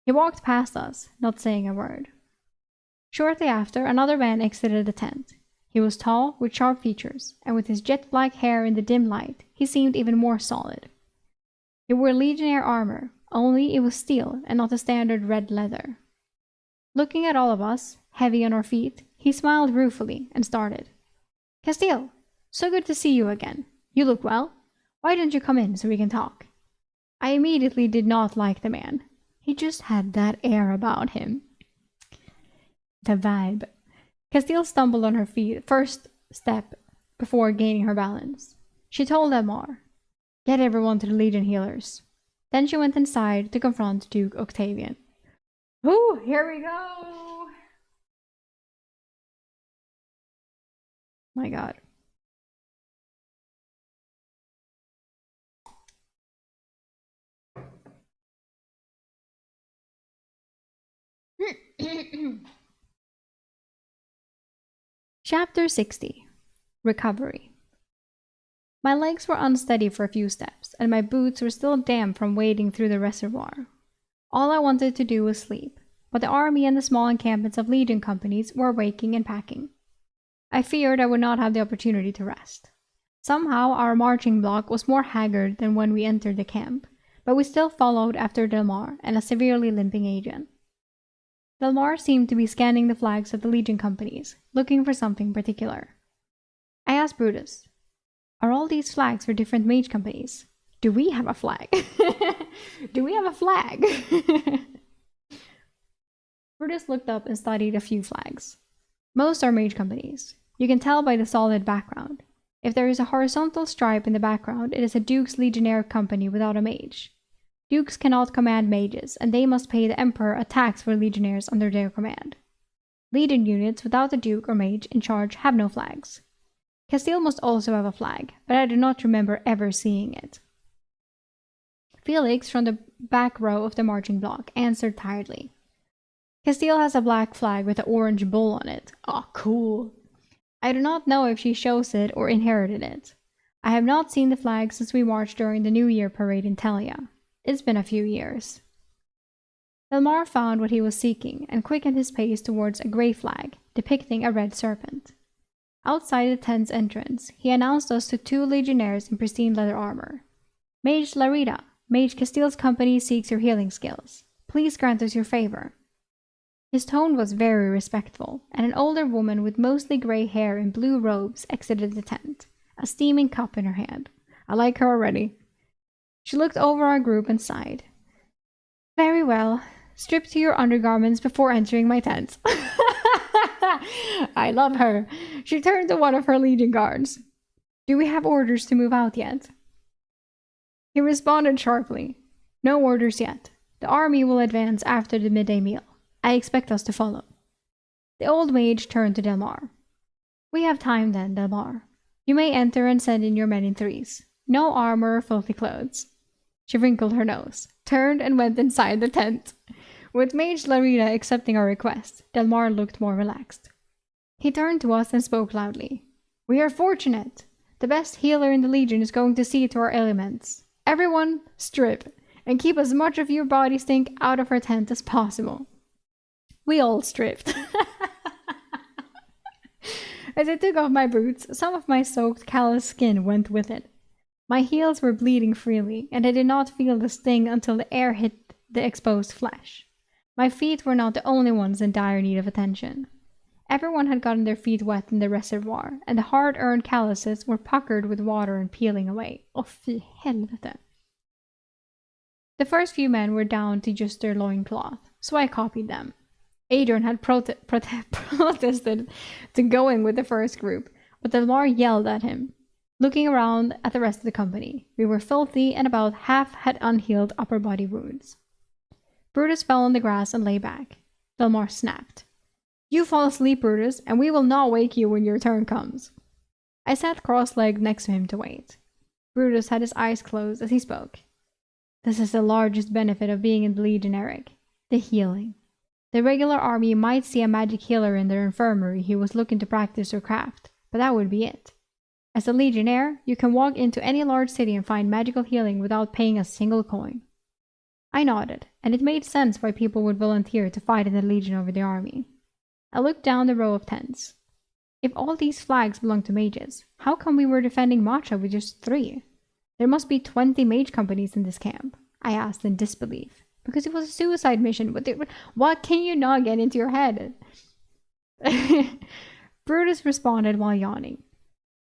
[SPEAKER 1] He walked past us, not saying a word. Shortly after, another man exited the tent. He was tall, with sharp features, and with his jet black hair in the dim light, he seemed even more solid. He wore legionnaire armor, only it was steel and not the standard red leather. Looking at all of us, heavy on our feet, he smiled ruefully and started. "Castile, so good to see you again. You look well. Why don't you come in so we can talk?" I immediately did not like the man. He just had that air about him. The vibe. Castile stumbled on her first step before gaining her balance. She told Elmar, "Get everyone to the Legion healers." Then she went inside to confront Duke Octavian. Ooh, here we go! My God. Chapter 60. Recovery. My legs were unsteady for a few steps, and my boots were still damp from wading through the reservoir. All I wanted to do was sleep, but the army and the small encampments of Legion companies were waking and packing. I feared I would not have the opportunity to rest. Somehow our marching block was more haggard than when we entered the camp, but we still followed after Delmar and a severely limping agent. Delmar seemed to be scanning the flags of the Legion companies, looking for something particular. I asked Brutus, "Are all these flags for different mage companies? Do we have a flag?" Do we have a flag? Brutus looked up and studied a few flags. Most are mage companies. You can tell by the solid background. If there is a horizontal stripe in the background, it is a Duke's Legionnaire company without a mage. Dukes cannot command mages, and they must pay the Emperor a tax for legionnaires under their command. Legion units without a Duke or mage in charge have no flags. Castile must also have a flag, but I do not remember ever seeing it. Felix, from the back row of the marching block, answered tiredly. "Castile has a black flag with an orange bull on it." Oh, cool. I do not know if she chose it or inherited it. I have not seen the flag since we marched during the New Year parade in Telia. It's been a few years. Delmar found what he was seeking and quickened his pace towards a grey flag, depicting a red serpent. Outside the tent's entrance, he announced us to two legionnaires in pristine leather armor. "Mage Larita, Mage Castile's company seeks your healing skills. Please grant us your favor." His tone was very respectful, and an older woman with mostly grey hair and blue robes exited the tent, a steaming cup in her hand. I like her already. She looked over our group and sighed. "Very well. Strip to your undergarments before entering my tent." I love her. She turned to one of her Legion guards. "Do we have orders to move out yet?" He responded sharply, "No orders yet. The army will advance after the midday meal. I expect us to follow. The old mage turned to Delmar. We have time then, Delmar. You may enter and send in your men in threes. No armor or filthy clothes. She wrinkled her nose, turned and went inside the tent. With Mage Larita accepting our request, Delmar looked more relaxed. He turned to us and spoke loudly. We are fortunate. The best healer in the Legion is going to see to our elements. Everyone, strip, and keep as much of your body stink out of our tent as possible. We all stripped. As I took off my boots, some of my soaked, callous skin went with it. My heels were bleeding freely, and I did not feel the sting until the air hit the exposed flesh. My feet were not the only ones in dire need of attention. Everyone had gotten their feet wet in the reservoir, and the hard-earned calluses were puckered with water and peeling away. Oh, fy helvete. The first few men were down to just their loincloth, so I copied them. Adrian had protested to going with the first group, but Delmar yelled at him. Looking around at the rest of the company, we were filthy and about half had unhealed upper body wounds. Brutus fell on the grass and lay back. Delmar snapped. You fall asleep, Brutus, and we will not wake you when your turn comes. I sat cross-legged next to him to wait. Brutus had his eyes closed as he spoke. This is the largest benefit of being in the Legion, Eric. The healing. The regular army might see a magic healer in their infirmary who was looking to practice their craft, but that would be it. As a Legionnaire, you can walk into any large city and find magical healing without paying a single coin. I nodded, and it made sense why people would volunteer to fight in the Legion over the army. I looked down the row of tents. If all these flags belong to mages, how come we were defending Macha with just 3? There must be 20 mage companies in this camp, I asked in disbelief, because it was a suicide mission. What can you not get into your head? Brutus responded while yawning.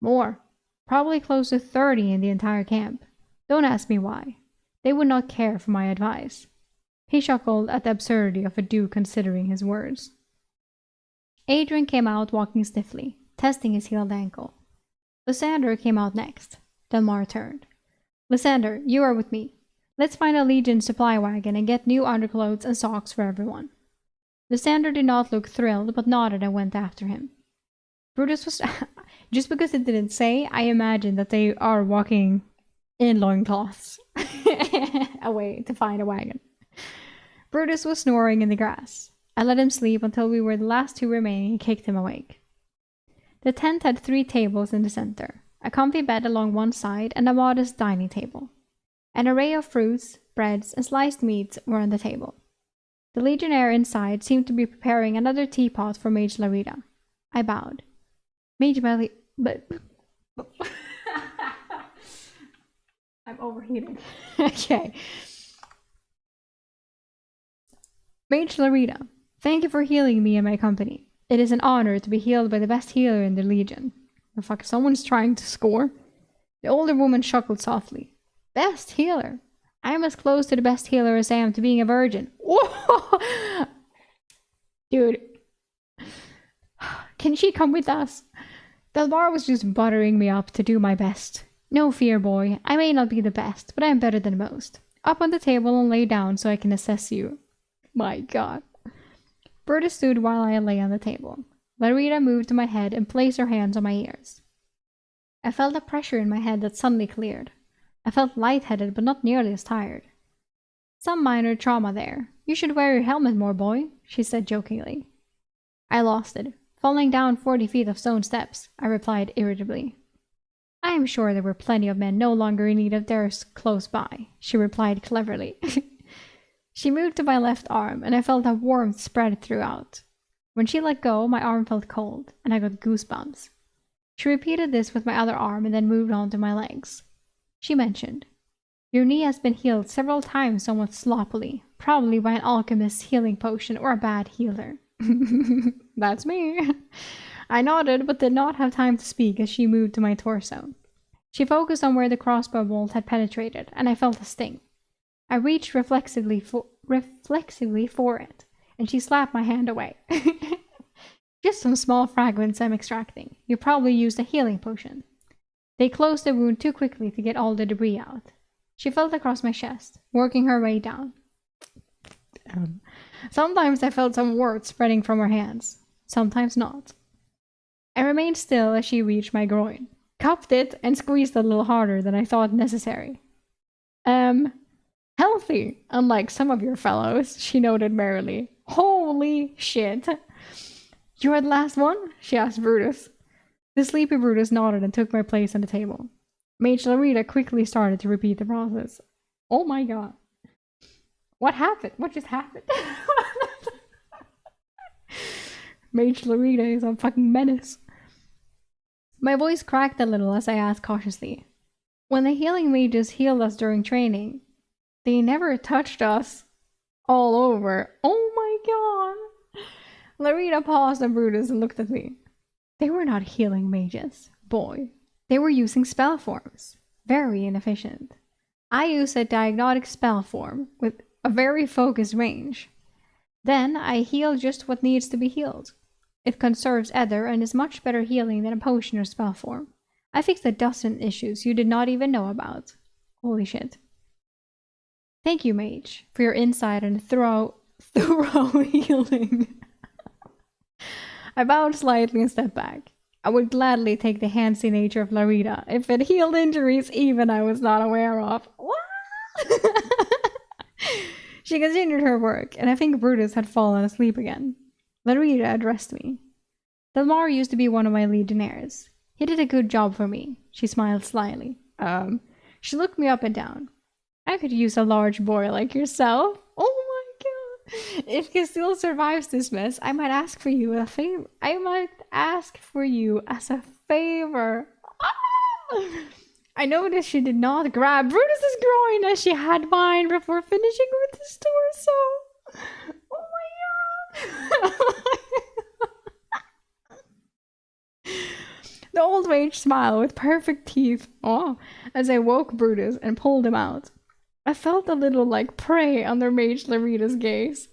[SPEAKER 1] More. Probably close to 30 in the entire camp. Don't ask me why. They would not care for my advice. He chuckled at the absurdity of a duke considering his words. Adrian came out walking stiffly, testing his healed ankle. Lysander came out next. Delmar turned. Lysander, you are with me. Let's find a Legion supply wagon and get new underclothes and socks for everyone. Lysander did not look thrilled, but nodded and went after him. Brutus was... Just because it didn't say, I imagine that they are walking in loincloths away to find a wagon. Brutus was snoring in the grass. I let him sleep until we were the last 2 remaining and kicked him awake. The tent had 3 tables in the center, a comfy bed along one side, and a modest dining table. An array of fruits, breads, and sliced meats were on the table. The Legionnaire inside seemed to be preparing another teapot for Mage Larita. I bowed. Mage Belly... But... I'm overheating. Okay. Mage Larita, thank you for healing me and my company. It is an honor to be healed by the best healer in the Legion. The fuck, someone's trying to score? The older woman chuckled softly. Best healer? I am as close to the best healer as I am to being a virgin. Whoa! Dude. Can she come with us? Delmar was just buttering me up to do my best. No fear, boy. I may not be the best, but I am better than most. Up on the table and lay down so I can assess you. My God. Berta stood while I lay on the table. Larita moved to my head and placed her hands on my ears. I felt a pressure in my head that suddenly cleared. I felt lightheaded but not nearly as tired. Some minor trauma there. You should wear your helmet more, boy, she said jokingly. I lost it. Falling down 40 feet of stone steps, I replied irritably. I am sure there were plenty of men no longer in need of theirs close by, she replied cleverly. She moved to my left arm, and I felt a warmth spread throughout. When she let go, my arm felt cold, and I got goosebumps. She repeated this with my other arm and then moved on to my legs. She mentioned, Your knee has been healed several times somewhat sloppily, probably by an alchemist's healing potion or a bad healer. That's me. I nodded, but did not have time to speak as she moved to my torso. She focused on where the crossbow bolt had penetrated, and I felt a sting. I reached reflexively for it, and she slapped my hand away. Just some small fragments I'm extracting. You probably used a healing potion. They closed the wound too quickly to get all the debris out. She felt across my chest, working her way down. Sometimes I felt some warmth spreading from her hands, sometimes not. I remained still as she reached my groin, cupped it, and squeezed a little harder than I thought necessary. Healthy, unlike some of your fellows, she noted merrily. Holy shit. You are the last one? She asked Brutus. The sleepy Brutus nodded and took my place on the table. Mage Larita quickly started to repeat the process. Oh my god. What happened? What just happened? Mage Larita is a fucking menace. My voice cracked a little as I asked cautiously. When the healing mages healed us during training, they never touched us all over. Oh my god. Larita paused on Brutus and looked at me. They were not healing mages, boy. They were using spell forms. Very inefficient. I use a diagnostic spell form with a very focused range. Then I heal just what needs to be healed. It conserves ether and is much better healing than a potion or spell form. I fixed a dozen issues you did not even know about. Holy shit. Thank you, mage, for your insight and thorough healing. I bowed slightly and stepped back. I would gladly take the handsy nature of Larita if it healed injuries even I was not aware of. She continued her work, and I think Brutus had fallen asleep again. Larita addressed me. Delmar used to be one of my legionnaires. He did a good job for me. She smiled slyly. She looked me up and down. I could use a large boy like yourself. Oh my god. If Castile survives this mess, I might ask for you a favor. I might ask for you as a favor. I noticed she did not grab Brutus's groin as she had mine before finishing with his torso. Oh my god. The old mage smiled with perfect teeth as I woke Brutus and pulled him out. I felt a little like prey under Mage Larita's gaze.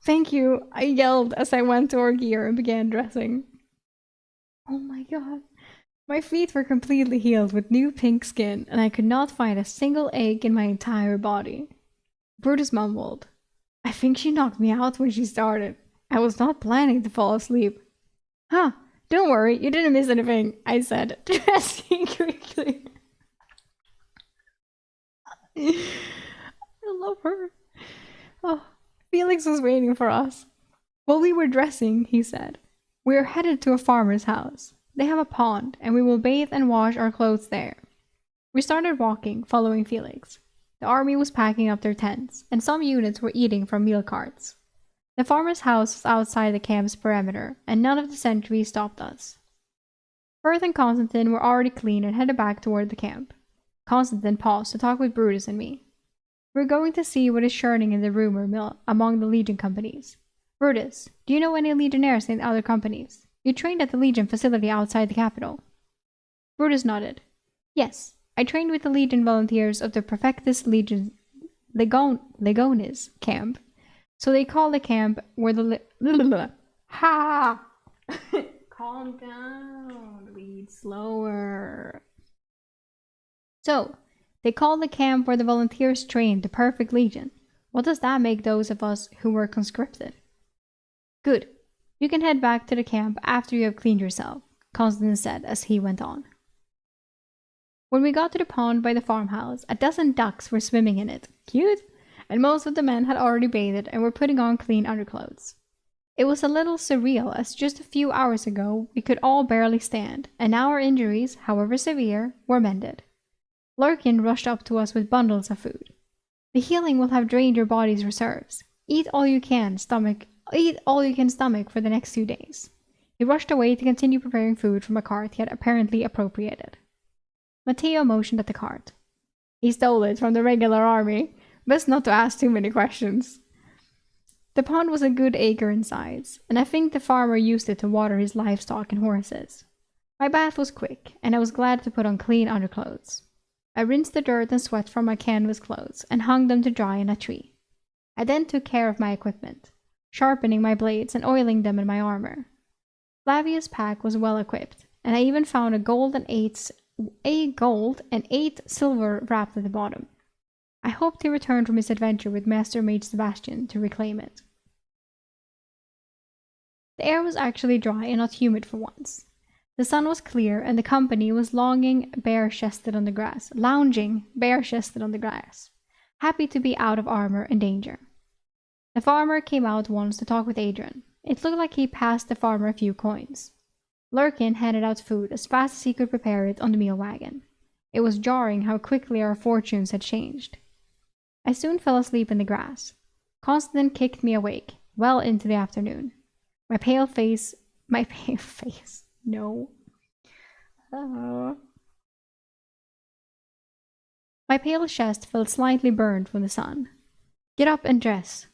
[SPEAKER 1] Thank you, I yelled as I went to our gear and began dressing. Oh my god. My feet were completely healed with new pink skin, and I could not find a single ache in my entire body. Brutus mumbled. I think she knocked me out when she started. I was not planning to fall asleep. Huh, don't worry, you didn't miss anything, I said, dressing quickly. I love her. Oh, Felix was waiting for us. While we were dressing, he said, we are headed to a farmer's house. They have a pond, and we will bathe and wash our clothes there. We started walking, following Felix. The army was packing up their tents, and some units were eating from meal carts. The farmer's house was outside the camp's perimeter, and none of the sentries stopped us. Firth and Constantine were already clean and headed back toward the camp. Constantine paused to talk with Brutus and me. We're going to see what is churning in the rumor mill among the Legion companies. Brutus, do you know any Legionnaires in other companies? You trained at the Legion facility outside the capital. Brutus nodded. Yes, I trained with the Legion volunteers of the Prefectus Legonis camp. So they call the camp where the ha! Calm down, read slower. So, they call the camp where the volunteers trained the perfect Legion. What does that make those of us who were conscripted? Good. You can head back to the camp after you have cleaned yourself, Constantine said as he went on. When we got to the pond by the farmhouse, a dozen ducks were swimming in it. Cute! And most of the men had already bathed and were putting on clean underclothes. It was a little surreal as just a few hours ago we could all barely stand, and now our injuries, however severe, were mended. Lurkin rushed up to us with bundles of food. The healing will have drained your body's reserves. Eat all you can stomach for the next 2 days. He rushed away to continue preparing food from a cart he had apparently appropriated. Matteo motioned at the cart. He stole it from the regular army. Best not to ask too many questions. The pond was a good acre in size, and I think the farmer used it to water his livestock and horses. My bath was quick, and I was glad to put on clean underclothes. I rinsed the dirt and sweat from my canvas clothes and hung them to dry in a tree. I then took care of my equipment, sharpening my blades and oiling them in my armor. Flavius' pack was well equipped, and I even found a gold and 8 silver wrapped at the bottom. I hoped he returned from his adventure with Master Mage Sebastian to reclaim it. The air was actually dry and not humid for once. The sun was clear, and the company was lounging bare-chested on the grass, happy to be out of armor and danger. The farmer came out once to talk with Adrian. It looked like he passed the farmer a few coins. Lurkin handed out food as fast as he could prepare it on the meal wagon. It was jarring how quickly our fortunes had changed. I soon fell asleep in the grass. Constantine kicked me awake, well into the afternoon. My pale face, no. My pale chest felt slightly burned from the sun. Get up and dress.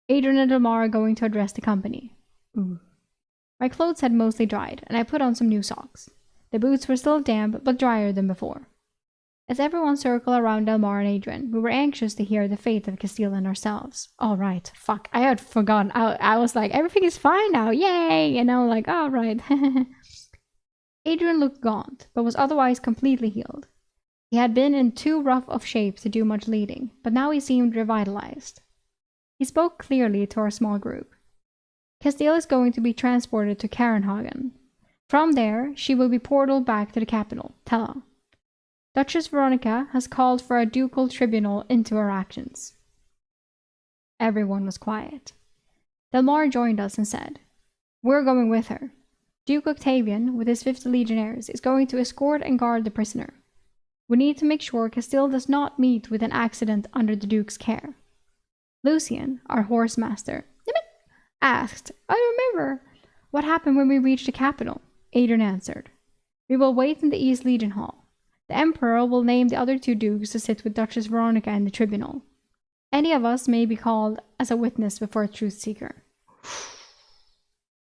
[SPEAKER 1] Adrian and Delmar are going to address the company. Ooh. My clothes had mostly dried, and I put on some new socks. The boots were still damp, but drier than before. As everyone circled around Delmar and Adrian, we were anxious to hear the fate of Castile and ourselves. All right, fuck, I had forgotten. I was like, everything is fine now, yay! And I was like, all right. Adrian looked gaunt, but was otherwise completely healed. He had been in too rough of shape to do much leading, but now he seemed revitalized. He spoke clearly to our small group. Castile is going to be transported to Carenhagen. From there, she will be portaled back to the capital, Tella. Duchess Veronica has called for a ducal tribunal into her actions. Everyone was quiet. Delmar joined us and said, "We're going with her. Duke Octavian, with his 50 legionnaires, is going to escort and guard the prisoner. We need to make sure Castile does not meet with an accident under the Duke's care." Lucian, our horse master, asked, "I remember. What happened when we reached the capital?" Adrian answered, "We will wait in the East Legion Hall. The Emperor will name the other 2 dukes to sit with Duchess Veronica in the tribunal. Any of us may be called as a witness before a truth seeker."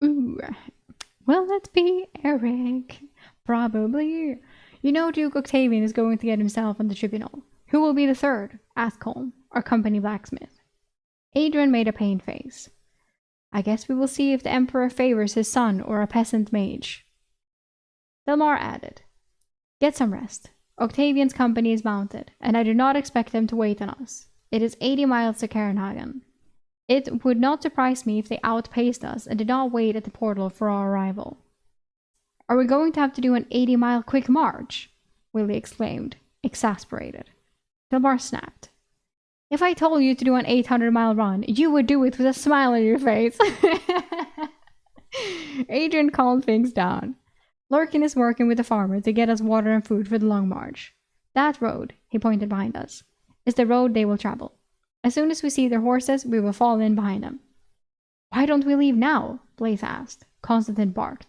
[SPEAKER 1] Ooh. Will it be Eric? Probably. You know Duke Octavian is going to get himself on the tribunal. Who will be the 3rd? Asked Colm, our company blacksmith. Adrian made a pained face. I guess we will see if the Emperor favors his son or a peasant mage. Delmar added, "Get some rest. Octavian's company is mounted, and I do not expect them to wait on us. It is 80 miles to Carenhagen. It would not surprise me if they outpaced us and did not wait at the portal for our arrival." "Are we going to have to do an 80-mile quick march?" Willie exclaimed, exasperated. Delmar snapped. "If I told you to do an 800-mile run, you would do it with a smile on your face." Adrian calmed things down. Lurkin is working with the farmer to get us water and food for the long march. That road, he pointed behind us, is the road they will travel. As soon as we see their horses, we will fall in behind them. "Why don't we leave now?" Blaze asked. Constantine barked.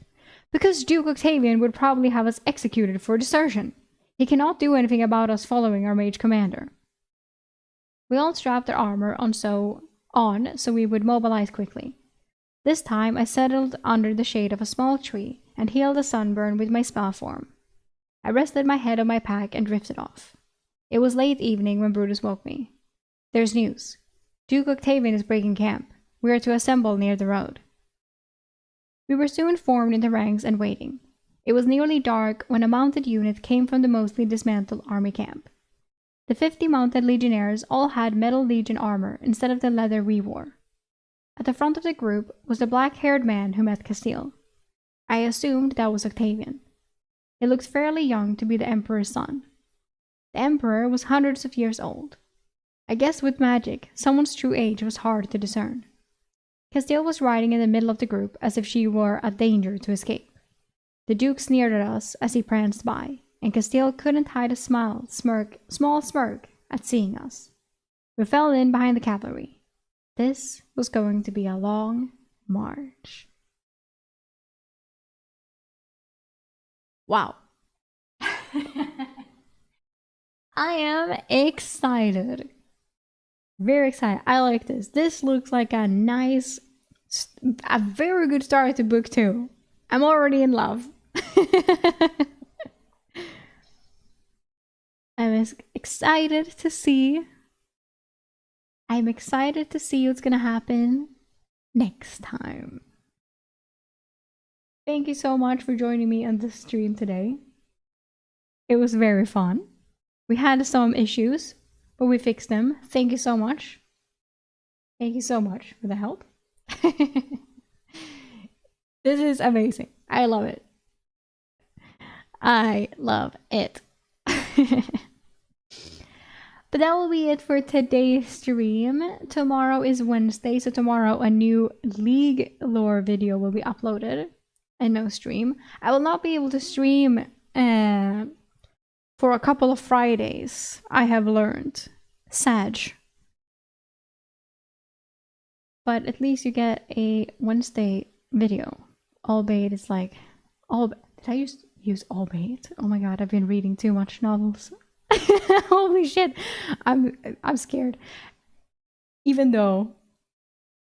[SPEAKER 1] "Because Duke Octavian would probably have us executed for desertion. He cannot do anything about us following our mage commander." We all strapped our armor on so we would mobilize quickly. This time I settled under the shade of a small tree and healed a sunburn with my spell form. I rested my head on my pack and drifted off. It was late evening when Brutus woke me. "There's news. Duke Octavian is breaking camp. We are to assemble near the road." We were soon formed into ranks and waiting. It was nearly dark when a mounted unit came from the mostly dismantled army camp. The 50 mounted legionnaires all had metal legion armor instead of the leather we wore. At the front of the group was the black-haired man who met Castile. I assumed that was Octavian. He looked fairly young to be the Emperor's son. The Emperor was hundreds of years old. I guess with magic, someone's true age was hard to discern. Castile was riding in the middle of the group as if she were a danger to escape. The Duke sneered at us as he pranced by, and Castile couldn't hide a small smirk at seeing us. We fell in behind the cavalry. This was going to be a long march. Wow. I am excited. Very excited. I like this. This looks like a very good start to book 2. I'm already in love. I'm excited to see what's gonna happen next time. Thank you so much for joining me on this stream today. It was very fun. We had some issues, but we fixed them. Thank you so much. Thank you so much for the help. This is amazing. I love it. I love it. But that will be it for today's stream. Tomorrow is Wednesday, so tomorrow a new League lore video will be uploaded and no stream. I will not be able to stream for a couple of Fridays, I have learned. Sag. But at least you get a Wednesday video. Albeit it's like... Did I use albeit? Oh my god, I've been reading too much novels. Holy shit. I'm scared. Even though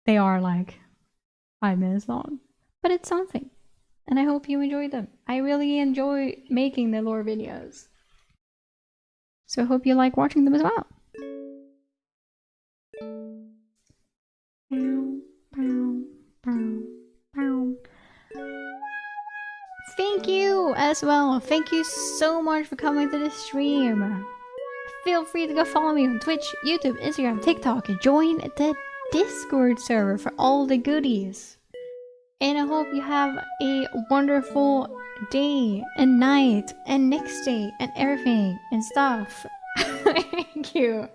[SPEAKER 1] they are like 5 minutes long. But it's something. And I hope you enjoy them. I really enjoy making the lore videos. So I hope you like watching them as well. Thank you as well. Thank you so much for coming to the stream. Feel free to go follow me on Twitch, YouTube, Instagram, TikTok, and join the Discord server for all the goodies. And I hope you have a wonderful day and night and next day and everything and stuff. Thank you.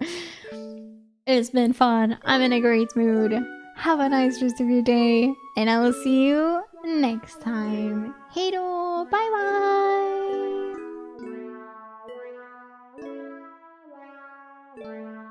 [SPEAKER 1] It's been fun. I'm in a great mood. Have a nice rest of your day. And I will see you next time. Heyo, bye bye.